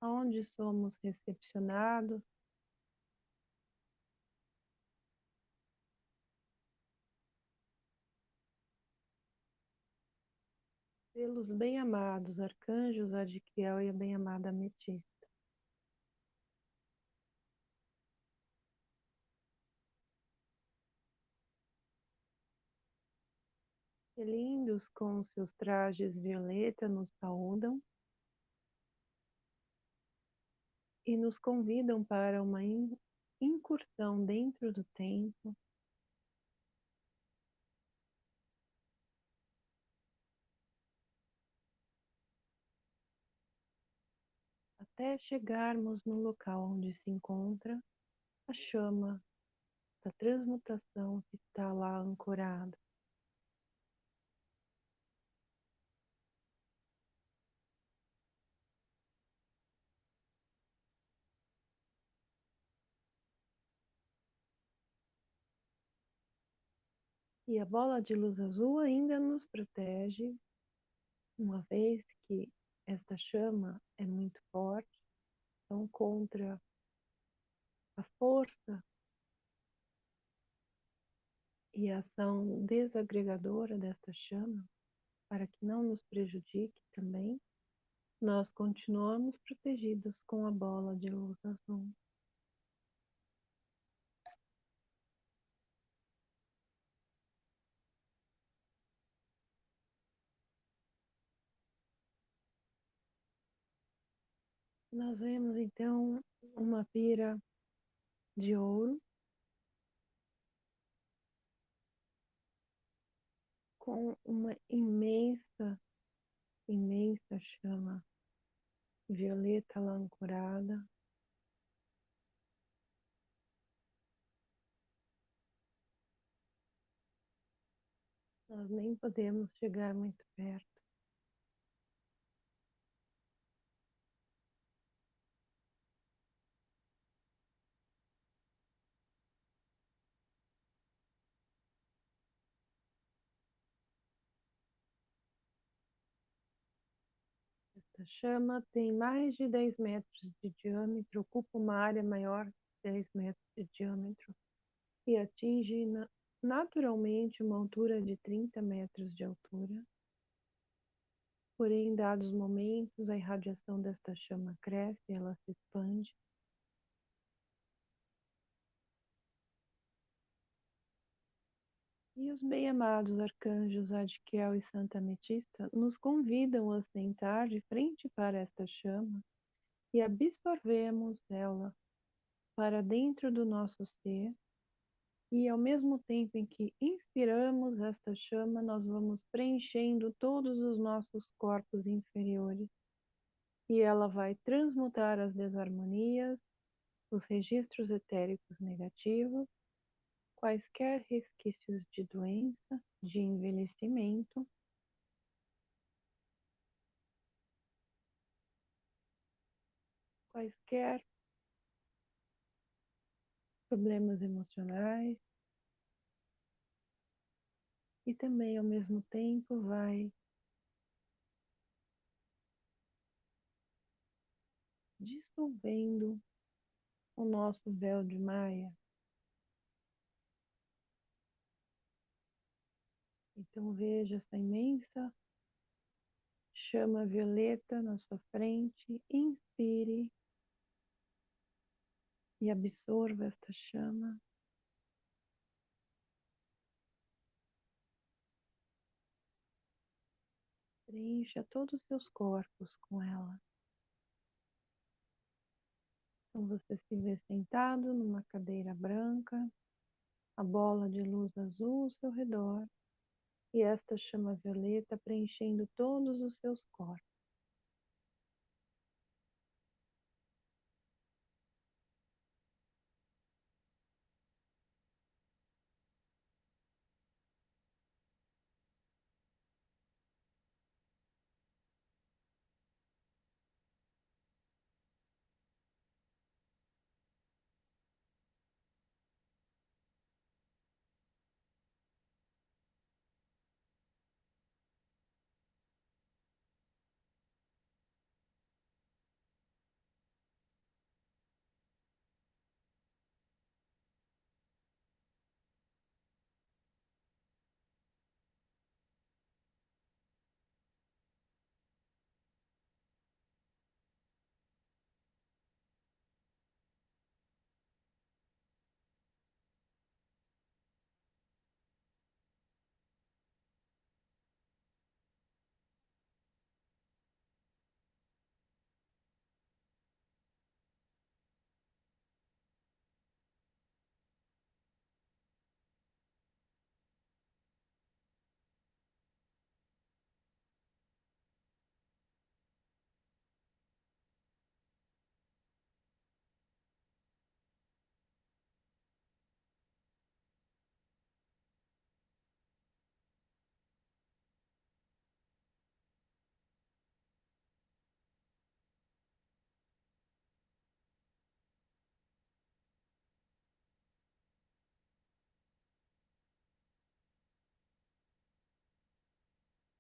onde somos recepcionados pelos bem-amados arcanjos Adquiel e a bem-amada Ametista. E lindos com seus trajes violeta nos saúdam e nos convidam para uma incursão dentro do templo, até chegarmos no local onde se encontra a chama da transmutação que está lá ancorada. E a bola de luz azul ainda nos protege, uma vez que esta chama é muito forte, então contra a força e a ação desagregadora desta chama, para que não nos prejudique também, nós continuamos protegidos com a bola de luz azul. Nós vemos então uma pira de ouro com uma imensa, imensa chama violeta lá ancorada. Nós nem podemos chegar muito perto. Esta chama tem mais de 10 metros de diâmetro, ocupa uma área maior de 10 metros de diâmetro e atinge naturalmente uma altura de 30 metros de altura. Porém, em dados momentos, a irradiação desta chama cresce, ela se expande. E os bem-amados arcanjos Adquiel e Santa Ametista nos convidam a sentar de frente para esta chama e absorvemos ela para dentro do nosso ser. E ao mesmo tempo em que inspiramos esta chama, nós vamos preenchendo todos os nossos corpos inferiores. E ela vai transmutar as desarmonias, os registros etéricos negativos, quaisquer resquícios de doença, de envelhecimento, quaisquer problemas emocionais, e também ao mesmo tempo vai dissolvendo o nosso véu de Maia. Então veja essa imensa chama violeta na sua frente, inspire e absorva esta chama. Preencha todos os seus corpos com ela. Então você se vê sentado numa cadeira branca, a bola de luz azul ao seu redor e esta chama violeta preenchendo todos os seus corpos.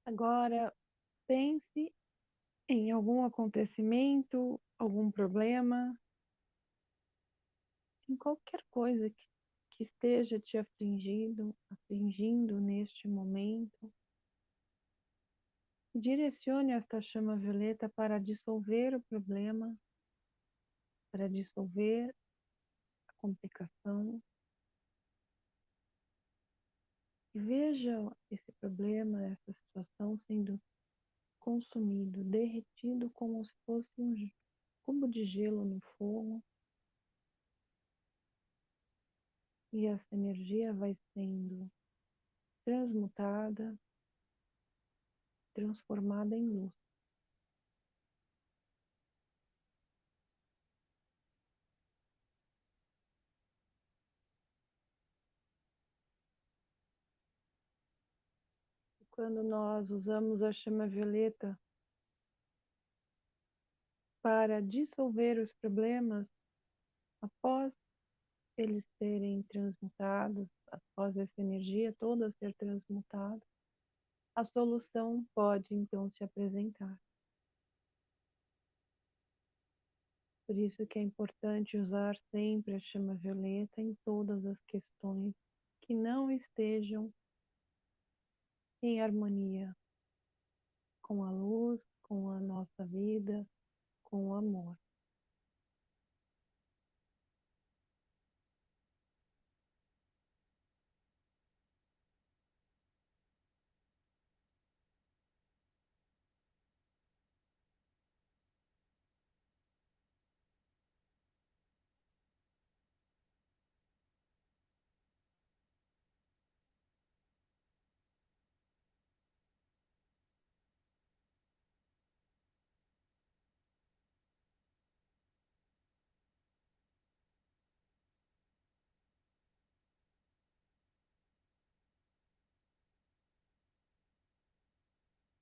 Agora pense em algum acontecimento, algum problema, em qualquer coisa que esteja te afligindo neste momento. Direcione esta chama violeta para dissolver o problema, para dissolver a complicação. E veja esse problema, essa situação sendo consumido, derretido como se fosse um cubo de gelo no fogo. E essa energia vai sendo transmutada, transformada em luz. Quando nós usamos a chama violeta para dissolver os problemas, após eles serem transmutados, após essa energia toda ser transmutada, a solução pode então se apresentar. Por isso que é importante usar sempre a chama violeta em todas as questões que não estejam em harmonia com a luz, com a nossa vida, com o amor.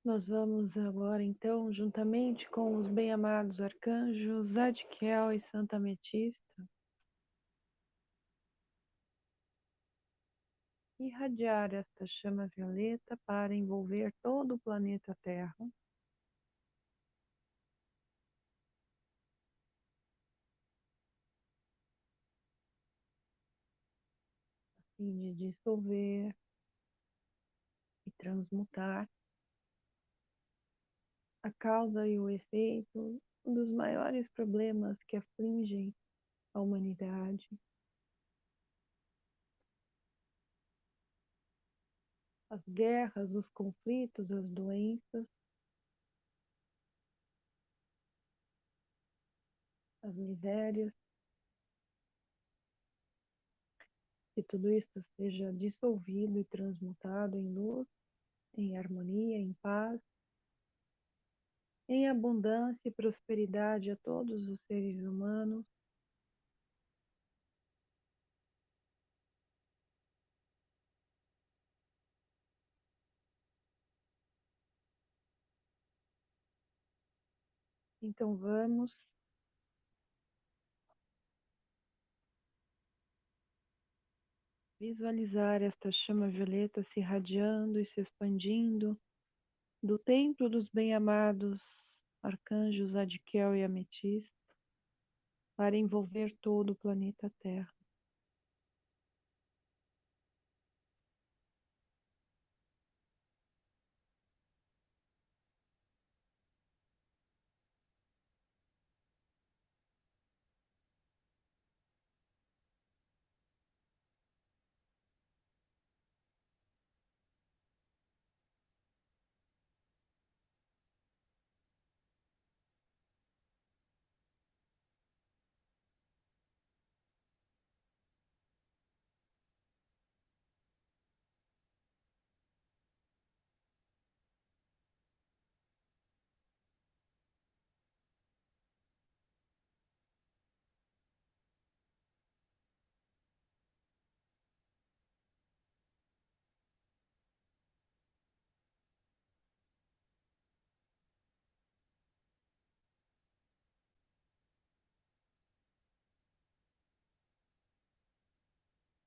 Nós vamos agora, então, juntamente com os bem-amados arcanjos Zadkiel e Santa Ametista, irradiar esta chama violeta para envolver todo o planeta Terra, a fim de dissolver e transmutar a causa e o efeito dos maiores problemas que afligem a humanidade, as guerras, os conflitos, as doenças, as misérias, que tudo isso seja dissolvido e transmutado em luz, em harmonia, em paz, em abundância e prosperidade a todos os seres humanos, então vamos visualizar esta chama violeta se irradiando e se expandindo do templo dos bem-amados arcanjos Adquiel e Ametista para envolver todo o planeta Terra.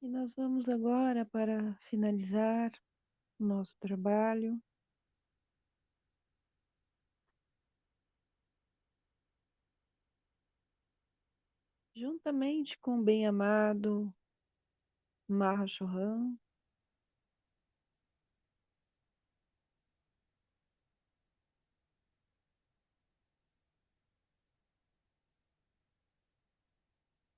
E nós vamos agora, para finalizar o nosso trabalho, juntamente com o bem-amado Mahashohan,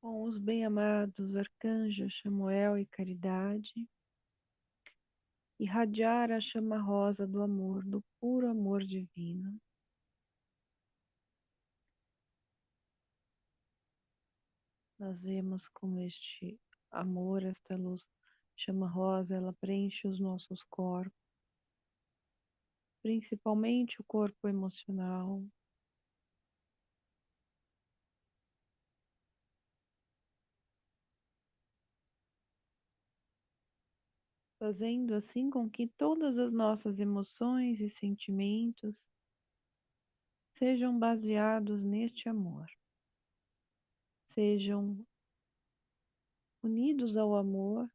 com os bem-amados arcanjos Chamuel e Caridade, irradiar a chama rosa do amor, do puro amor divino. Nós vemos como este amor, esta luz chama rosa, ela preenche os nossos corpos, principalmente o corpo emocional, fazendo assim com que todas as nossas emoções e sentimentos sejam baseados neste amor, sejam unidos ao amor,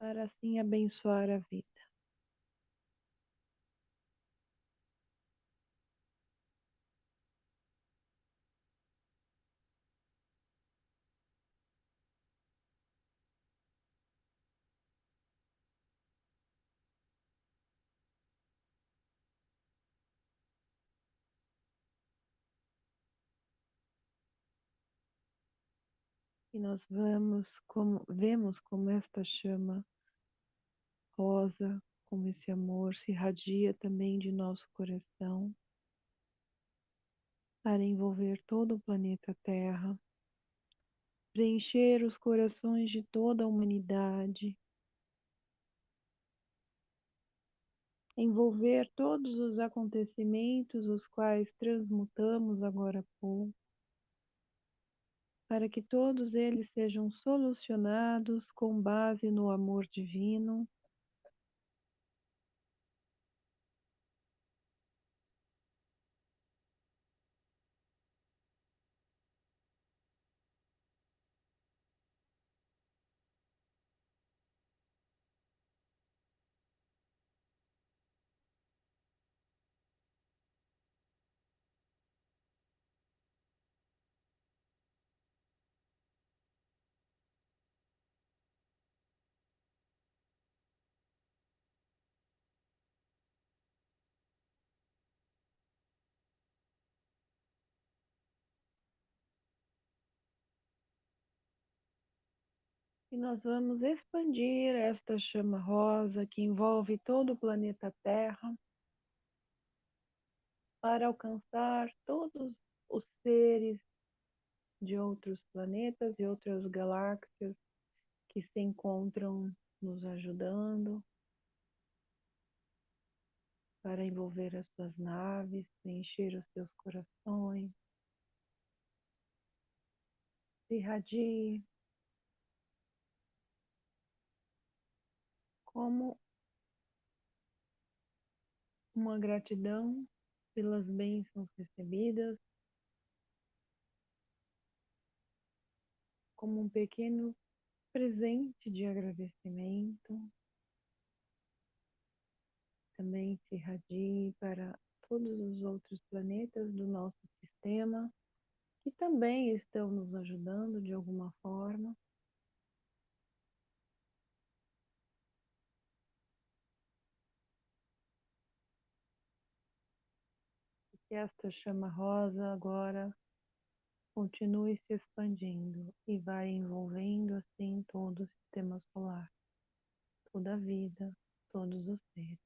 para assim abençoar a vida. E nós vemos como esta chama rosa, como esse amor se irradia também de nosso coração para envolver todo o planeta Terra, preencher os corações de toda a humanidade, envolver todos os acontecimentos os quais transmutamos agora há pouco, para que todos eles sejam solucionados com base no amor divino. E nós vamos expandir esta chama rosa que envolve todo o planeta Terra para alcançar todos os seres de outros planetas e outras galáxias que se encontram nos ajudando, para envolver as suas naves, encher os seus corações, se irradie como uma gratidão pelas bênçãos recebidas, como um pequeno presente de agradecimento. Também se irradie para todos os outros planetas do nosso sistema, que também estão nos ajudando de alguma forma. E que esta chama rosa agora continue se expandindo e vai envolvendo assim todo o sistema solar, toda a vida, todos os seres.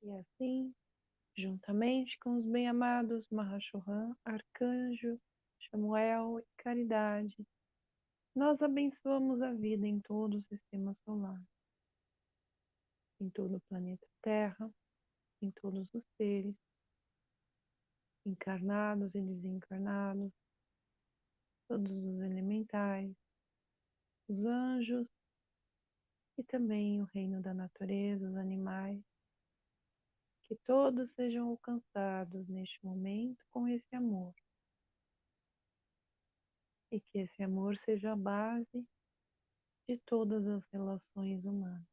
E assim, juntamente com os bem-amados Mahashohan, Arcanjo, Chamuel e Caridade, nós abençoamos a vida em todo o sistema solar, em todo o planeta Terra, em todos os seres, encarnados e desencarnados, todos os elementais, os anjos e também o reino da natureza, os animais, que todos sejam alcançados neste momento com esse amor. E que esse amor seja a base de todas as relações humanas.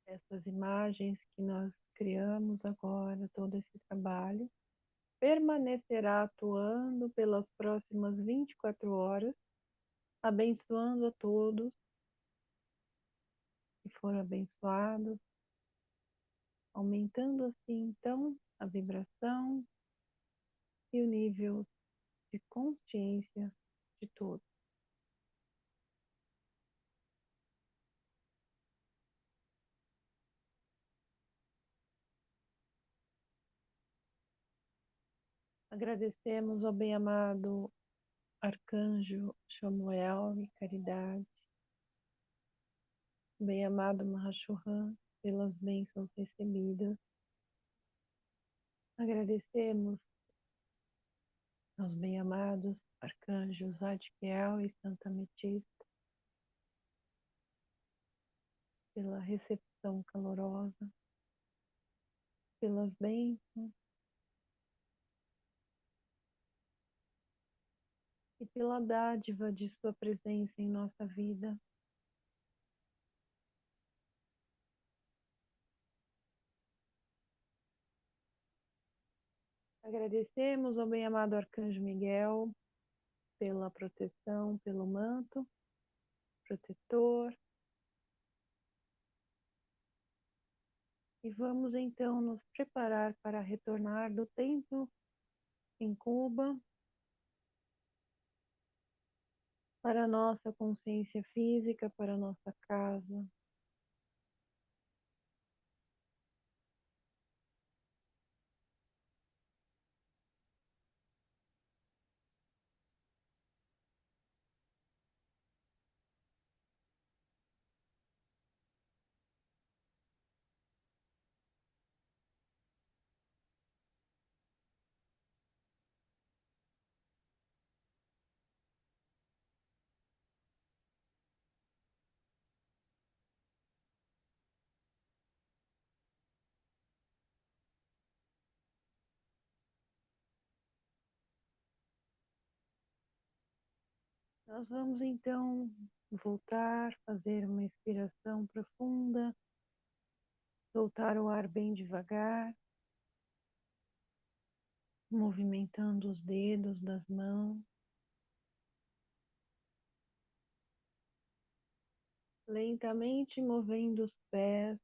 Essas imagens que nós criamos agora, todo esse trabalho, permanecerá atuando pelas próximas 24 horas, abençoando a todos que foram abençoados, aumentando assim então a vibração e o nível de consciência de todos. Agradecemos ao bem-amado Arcanjo Chamuel e Caridade, bem-amado Mahashohan, pelas bênçãos recebidas. Agradecemos aos bem-amados Arcanjos Zadkiel e Santa Ametista pela recepção calorosa, pelas bênçãos e pela dádiva de sua presença em nossa vida. Agradecemos ao bem-amado Arcanjo Miguel pela proteção, pelo manto protetor. E vamos então nos preparar para retornar do templo em Cuba para a nossa consciência física, para a nossa casa. Nós vamos então voltar, fazer uma inspiração profunda, soltar o ar bem devagar, movimentando os dedos das mãos, lentamente movendo os pés,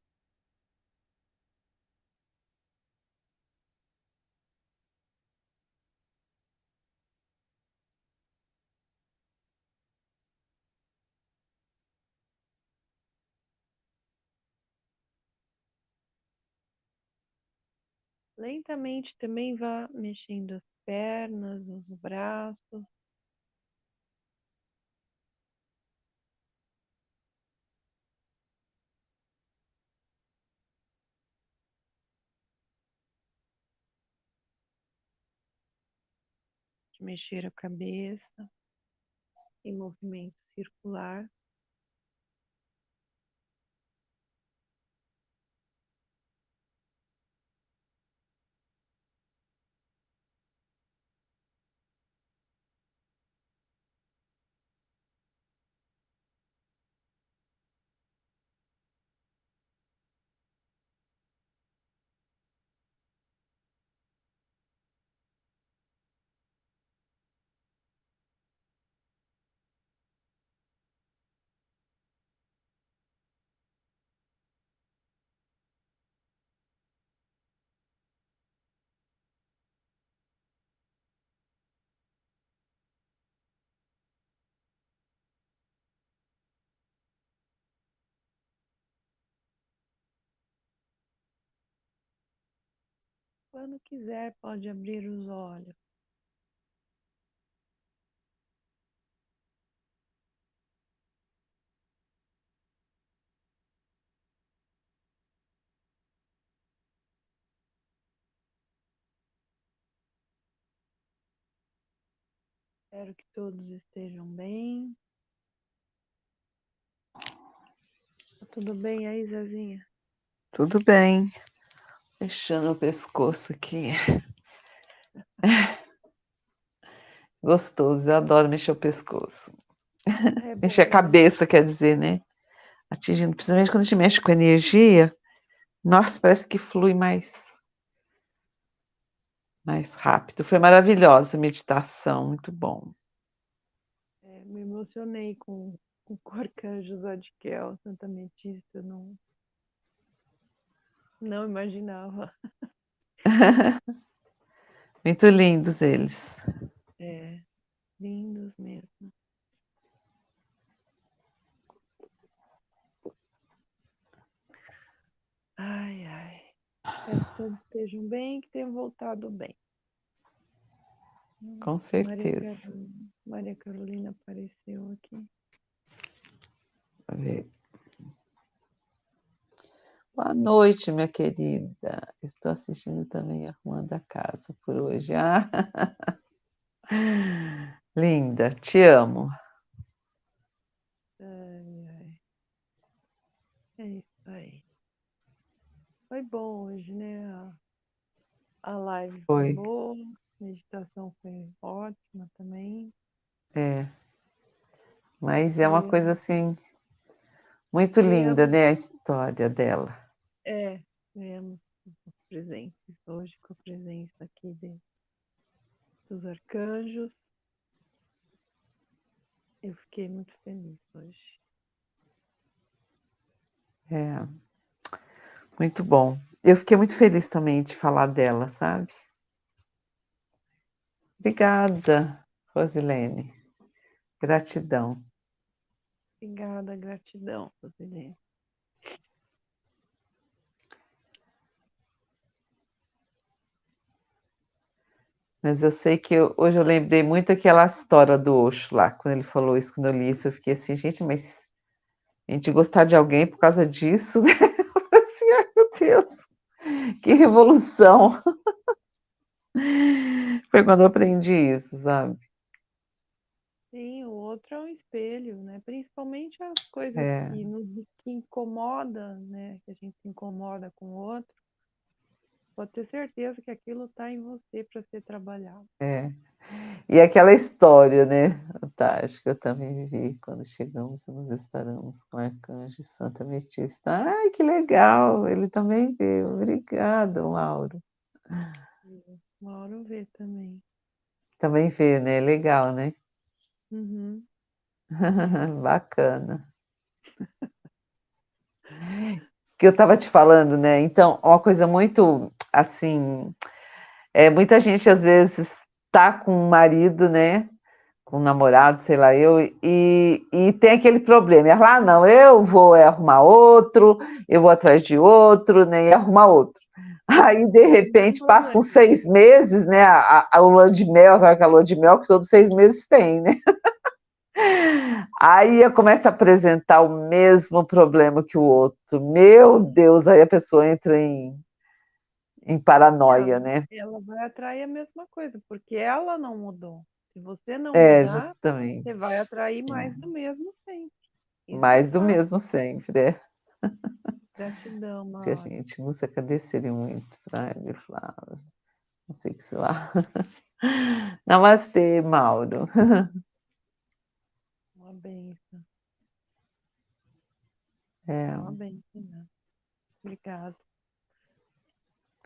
lentamente também vá mexendo as pernas, os braços, de mexer a cabeça em movimento circular. Quando quiser, pode abrir os olhos. Espero que todos estejam bem. Tá tudo bem aí, Zezinha? Tudo bem. Fechando o pescoço aqui. Gostoso, eu adoro mexer o pescoço. É Mexer a bom, né? cabeça, quer dizer, né? Atingindo, principalmente quando a gente mexe com energia, nossa, parece que flui mais mais rápido. Foi maravilhosa a meditação, muito bom. Me emocionei com o Arcanjo Zadkiel, Santa Ametista, não imaginava. Muito lindos eles. Lindos mesmo. Ai, ai. Espero que todos estejam bem, que tenham voltado bem. Com certeza. Maria Carolina apareceu aqui. Deixa eu ver. Boa noite, minha querida. Estou assistindo também Arrumando a Casa por hoje. Ah, linda, te amo. Ai, ai. É isso aí. Foi bom hoje, né? A live foi boa, a meditação foi ótima também. Mas é uma coisa assim, muito linda, né? A história dela. Ganhamos presentes hoje com a presença aqui dos arcanjos. Eu fiquei muito feliz hoje. Muito bom. Eu fiquei muito feliz também de falar dela, sabe? Obrigada, Rosilene. Gratidão. Obrigada, gratidão, Rosilene. Mas eu sei que hoje eu lembrei muito aquela história do Osho lá, quando ele falou isso, quando eu li isso, eu fiquei assim, gente, mas a gente gostar de alguém por causa disso, né? Eu assim, ai meu Deus, que revolução. Foi quando eu aprendi isso, sabe? Sim, o outro é um espelho, né? Principalmente as coisas que incomodam, né? Que a gente se incomoda com o outro. Pode ter certeza que aquilo está em você para ser trabalhado. E aquela história, né? Fantástica, que eu também vivi quando chegamos e nos deparamos com o Arcanjo Santa Ametista. Ai, que legal! Ele também veio. Obrigada, Mauro. Mauro vê também. Também vê, né? Legal, né? Uhum. Bacana. Que eu estava te falando, né? Então, uma coisa muito assim, muita gente às vezes tá com um marido, né? Com um namorado, sei lá, e tem aquele problema. Ela fala, ah, não, eu vou arrumar outro, eu vou atrás de outro, né? E arrumar outro. Aí, de repente, passam 6 meses, né? A lua de mel, sabe aquela lua de mel que todos 6 meses tem, né? Aí eu começo a apresentar o mesmo problema que o outro. Meu Deus, aí a pessoa entra em paranoia, né? Ela vai atrair a mesma coisa, porque ela não mudou. Se você não mudar, Justamente. você vai atrair mais do mesmo sempre. Isso Mais do fato. mesmo sempre, Gratidão, Se a Mauro. gente nos agradeceria muito para ele, Flávia. Não sei o que lá. Namastê, Mauro. Uma benção. É. Uma benção, né? Obrigada.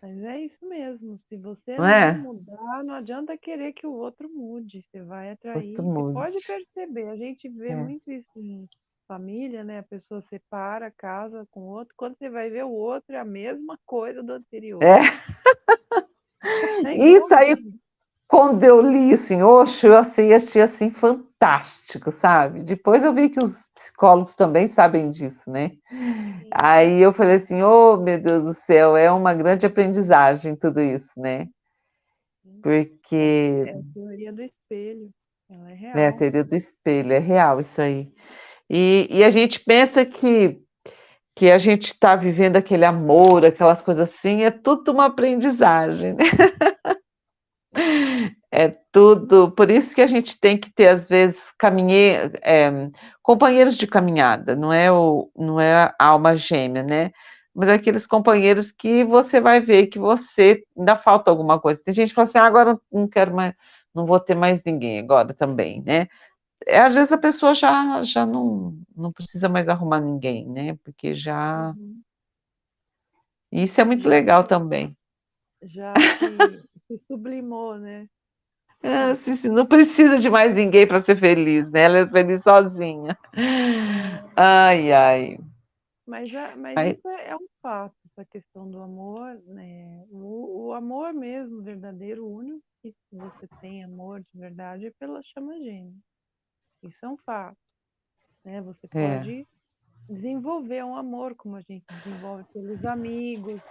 Mas é isso mesmo. Se você não mudar, não adianta querer que o outro mude. Você vai atrair. Você pode perceber. A gente vê muito isso em família, né? A pessoa separa, casa com o outro. Quando você vai ver o outro, é a mesma coisa do anterior. Isso aí, quando eu li isso em Osho, eu achei assim fantástico, sabe? Depois eu vi que os psicólogos também sabem disso, né? Aí eu falei assim, oh, meu Deus do céu, é uma grande aprendizagem tudo isso, né? Porque... É a teoria do espelho, ela é real. É a teoria do espelho, é real isso aí. E a gente pensa que a gente está vivendo aquele amor, aquelas coisas assim, é tudo uma aprendizagem, né? É tudo, por isso que a gente tem que ter, às vezes, companheiros de caminhada, não é a alma gêmea, né? Mas aqueles companheiros que você vai ver que você ainda falta alguma coisa. Tem gente que fala assim, agora não quero mais, não vou ter mais ninguém agora também, né? Às vezes a pessoa já não precisa mais arrumar ninguém, né? Porque isso é muito legal também. Já se se sublimou, né? Assim, não precisa de mais ninguém para ser feliz, né? Ela é feliz sozinha. Ai, ai. Mas Ai, isso é um fato, essa questão do amor, né? O amor mesmo, verdadeiro, único, que você tem amor de verdade é pela chama gêmea. Isso é um fato, né? Você é, pode desenvolver um amor como a gente desenvolve pelos amigos,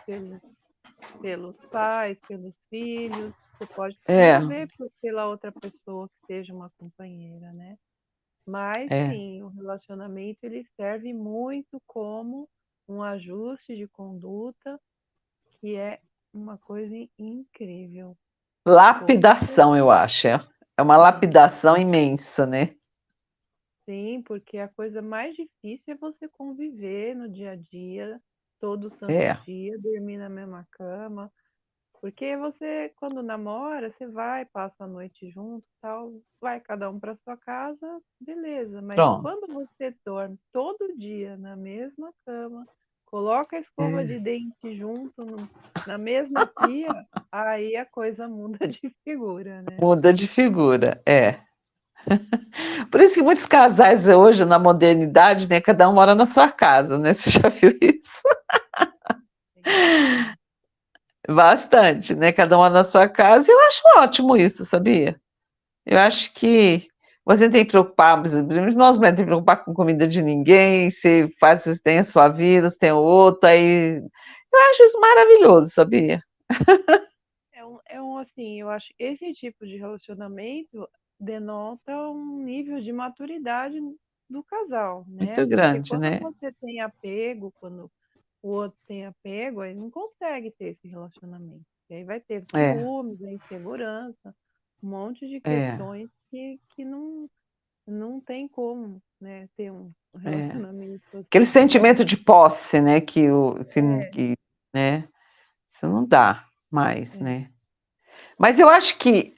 pelos pais, pelos filhos. Você pode é, desenvolver pela outra pessoa que seja uma companheira, né? Mas é. sim, o relacionamento ele serve muito como um ajuste de conduta, que é uma coisa incrível. Porque, Lapidação, eu acho. É uma sim, lapidação imensa, né? sim, porque a coisa mais difícil é você conviver no dia a dia, todo santo É, dia, dormir na mesma cama. Porque você, quando namora, você vai, passa a noite junto, tal, vai cada um para sua casa, beleza. Mas pronto. quando você dorme todo dia na mesma cama, coloca a escova É. de dente junto na mesma pia, aí a coisa muda de figura, né? Muda de figura, é. Por isso que muitos casais hoje, na modernidade, né, cada um mora na sua casa, né? Você já viu isso? Tem bastante. Bastante, né? Cada um mora na sua casa. E eu acho ótimo isso, sabia? Eu acho que você não tem que preocupar, nós não tem que preocupar com comida de ninguém, você faz, você tem a sua vida, você tem outra, aí eu acho isso maravilhoso, sabia? Assim, eu acho que esse tipo de relacionamento denota um nível de maturidade do casal, né? Muito Porque grande, quando né? você tem apego, quando o outro tem apego, aí não consegue ter esse relacionamento. E aí vai ter É, ciúmes, a insegurança, um monte de é, questões que não tem como, né, ter um é. relacionamento Aquele assim. sentimento de posse, né? É, Né? Isso não dá mais, é, né? Mas eu acho que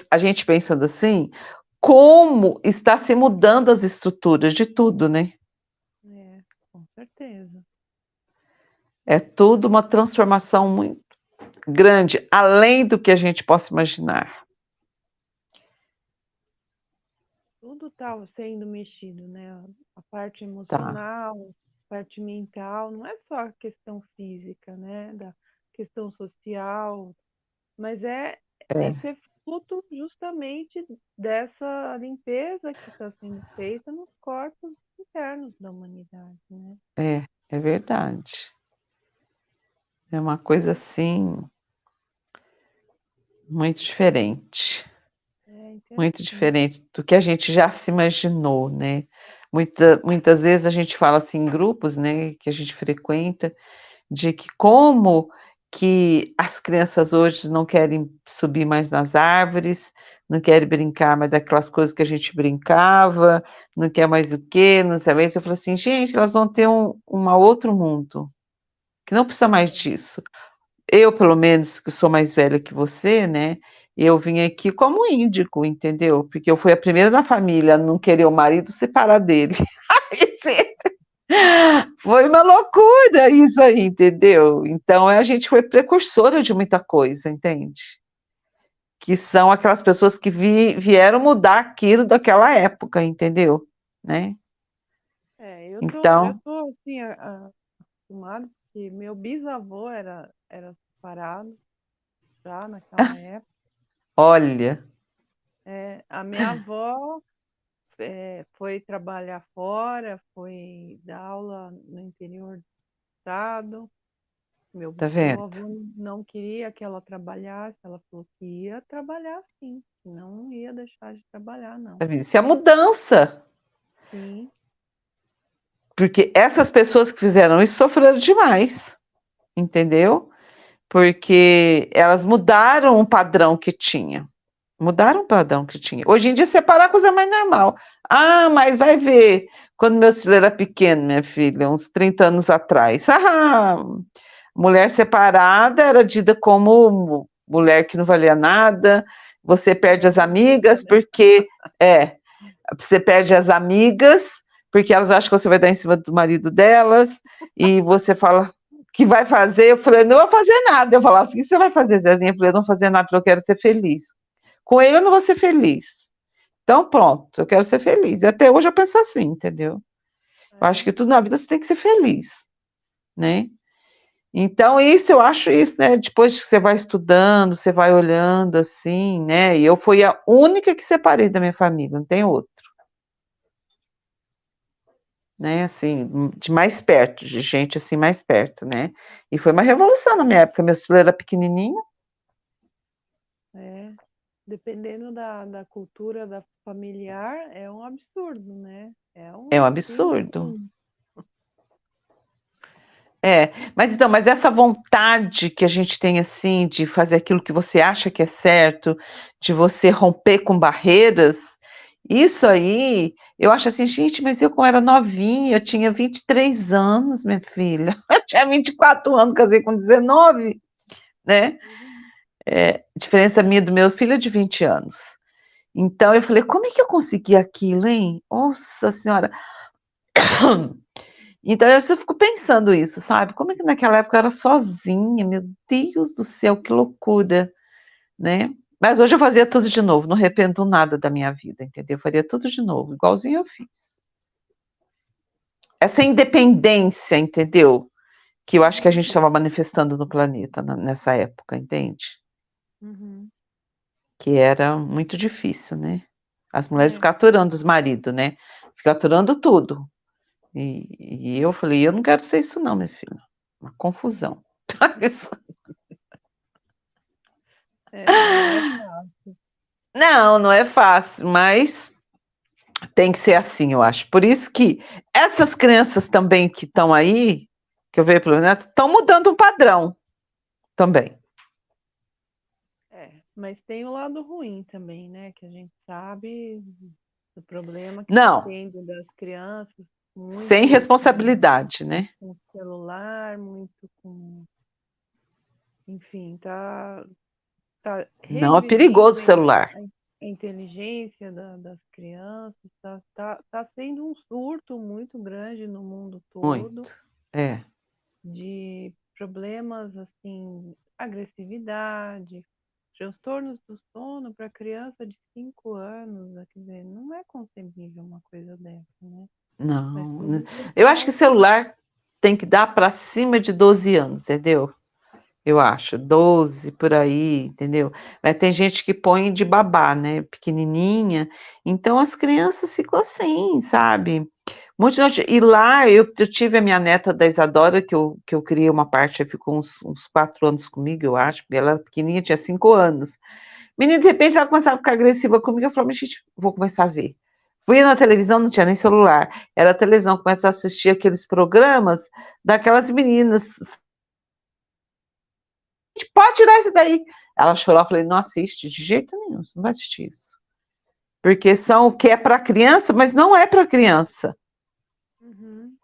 a gente pensando assim, como está se mudando as estruturas de tudo, né? com certeza. É tudo uma transformação muito grande, além do que a gente possa imaginar. Tudo está sendo mexido, né? A parte Tá, emocional, a parte mental, não é só a questão física, né? Da questão social, mas isso é, é fruto justamente dessa limpeza que está sendo feita nos corpos internos da humanidade, né? é verdade. É uma coisa assim É muito interessante. diferente do que a gente já se imaginou, né? Muitas vezes a gente fala assim em grupos, né, que a gente frequenta, de que como que as crianças hoje não querem subir mais nas árvores, não querem brincar mais daquelas coisas que a gente brincava, não quer mais o quê, não sei mais. Eu falo assim, gente, elas vão ter um outro mundo, que não precisa mais disso. Eu, pelo menos, que sou mais velha que você, né? Eu vim aqui como índico, entendeu? Porque eu fui a primeira da família a não querer o marido separar dele. Foi uma loucura isso aí, entendeu? Então a gente foi precursora de muita coisa, entende? Que são aquelas pessoas que vieram mudar aquilo daquela época, entendeu? Né? Eu Então, tô assim, acostumada, porque meu bisavô era separado já naquela época. olha, A minha avó foi trabalhar fora, foi dar aula no interior do estado. tá Meu vendo? avô não queria que ela trabalhasse, ela falou que ia trabalhar sim, que não ia deixar de trabalhar, não. Tá vendo? Isso é a mudança, Sim, porque essas pessoas que fizeram isso sofreram demais, entendeu? Porque elas mudaram o padrão que tinha. Mudaram o padrão que tinha. Hoje em dia, separar é coisa mais normal. Ah, mas vai ver. Quando meu filho era pequeno, minha filha, uns 30 anos atrás, mulher separada era dita como mulher que não valia nada. Você perde as nunca, amigas né? você perde as amigas porque elas acham que você vai dar em cima do marido delas e você fala. que vai fazer, eu falei, não vou fazer nada. Eu falava assim, o que você vai fazer, Zezinha? Eu falei, eu não vou fazer nada, porque eu quero ser feliz. Com ele eu não vou ser feliz. Então, pronto, eu quero ser feliz. E até hoje eu penso assim, entendeu? Eu acho que tudo na vida você tem que ser feliz, né? Então, isso, eu acho isso, né? Depois que você vai estudando, você vai olhando assim, né? E eu fui a única que separei da minha família, não tem outro, né? Assim, de mais perto, de gente assim mais perto, né? E foi uma revolução na minha época, meu filho era pequenininho. É, dependendo da cultura da familiar, é um absurdo, né? É É um um absurdo. sim. É, mas essa vontade que a gente tem assim de fazer aquilo que você acha que é certo, de você romper com barreiras, isso aí, eu acho assim, gente, mas eu quando era novinha, eu tinha 23 anos, minha filha. Eu tinha 24 anos, casei com 19, né? Diferença minha do meu filho é de 20 anos. Então eu falei, como é que eu consegui aquilo, hein? Nossa Senhora. Então eu só fico pensando isso, sabe? Como é que naquela época eu era sozinha? Meu Deus do céu, que loucura, né? Mas hoje eu fazia tudo de novo, não arrependo nada da minha vida, entendeu? Eu faria tudo de novo, igualzinho eu fiz. Essa independência, entendeu? Que eu acho que a gente estava manifestando no planeta nessa época, entende? Uhum. Que era muito difícil, né? As mulheres É, ficam aturando os maridos, né? Ficam aturando tudo. E eu falei, eu não quero ser isso não, minha filha. Uma confusão. não é fácil. Não, não é fácil, mas tem que ser assim, eu acho. Por isso que essas crianças também que estão aí, que eu vejo pelo menos, estão mudando um padrão também. Mas tem o lado ruim também, né? Que a gente sabe do problema que está Não, tendo das crianças, sem muito responsabilidade, né? com celular, muito com, enfim, tá Não é perigoso regredindo o celular. a inteligência das crianças, tá sendo um surto muito grande no mundo todo Muito. É. de problemas assim, agressividade, transtornos do sono para criança de 5 anos, quer dizer, não é concebível uma coisa dessa, né? Mas Não. tudo por Eu acho que conta. celular tem que dar para cima de 12 anos, entendeu? Eu acho, 12 por aí, entendeu? Mas tem gente que põe de babá, né? Pequenininha. Então as crianças ficam assim, sabe? E lá eu tive a minha neta da Isadora, que eu criei uma parte, ela ficou uns 4 anos comigo, eu acho, porque ela era pequenininha, tinha 5 anos. Menina, de repente ela começava a ficar agressiva comigo, eu falei, mas gente, vou começar a ver. Fui na televisão, não tinha nem celular. Era a televisão, começa a assistir aqueles programas daquelas meninas. Pode tirar isso daí. Ela chorou, eu falei, não assiste de jeito nenhum, você não vai assistir isso. Porque são o que é para criança, mas não é para criança. Uhum.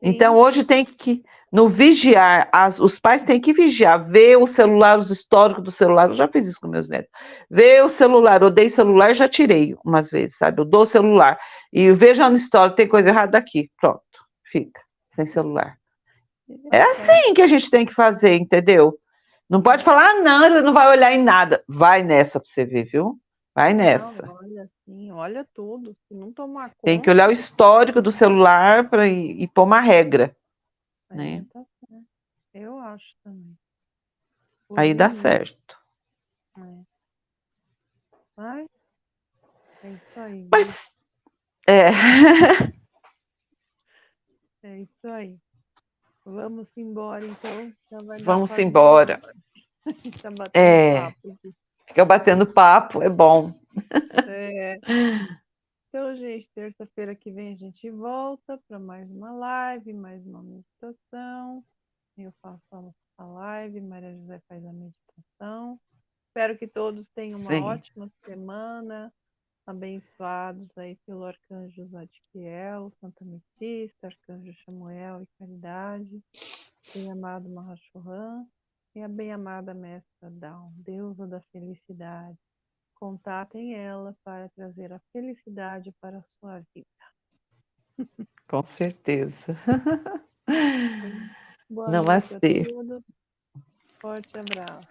Então, Sim, hoje tem que, no vigiar, os pais têm que vigiar, ver o celular, os históricos do celular. Eu já fiz isso com meus netos. Ver o celular, eu dei celular, já tirei umas vezes, sabe? Eu dou o celular e veja no histórico, tem coisa errada aqui. Pronto, fica, sem celular. É tá certo. assim que a gente tem que fazer, entendeu? Não pode É. falar, ah, não, ele não vai olhar em nada. Vai nessa para você ver, viu? Vai Não, nessa. olha assim, olha tudo. Se não tomar Tem que olhar o conta, histórico do celular para e pôr uma regra, né? tá certo. Eu acho também. Por Aí dá limite, certo. né? Mas é isso aí, viu? Mas é, É isso aí. Vamos embora, então. Já vai dar vamos quase uma embora. hora. Tá batendo É, papo aqui. fica batendo papo, é bom. É. Então, gente, terça-feira que vem a gente volta para mais uma live, mais uma meditação. Eu faço a live, Maria José faz a meditação. Espero que todos tenham uma Sim, ótima semana, abençoados aí pelo arcanjo Zadkiel, Santa Metista, arcanjo Chamuel e Caridade, bem-amado Mahashohan e a bem-amada Mestra Down, deusa da felicidade. Contatem ela para trazer a felicidade para a sua vida. com certeza. Boa noite a Namastê. todos. Forte abraço.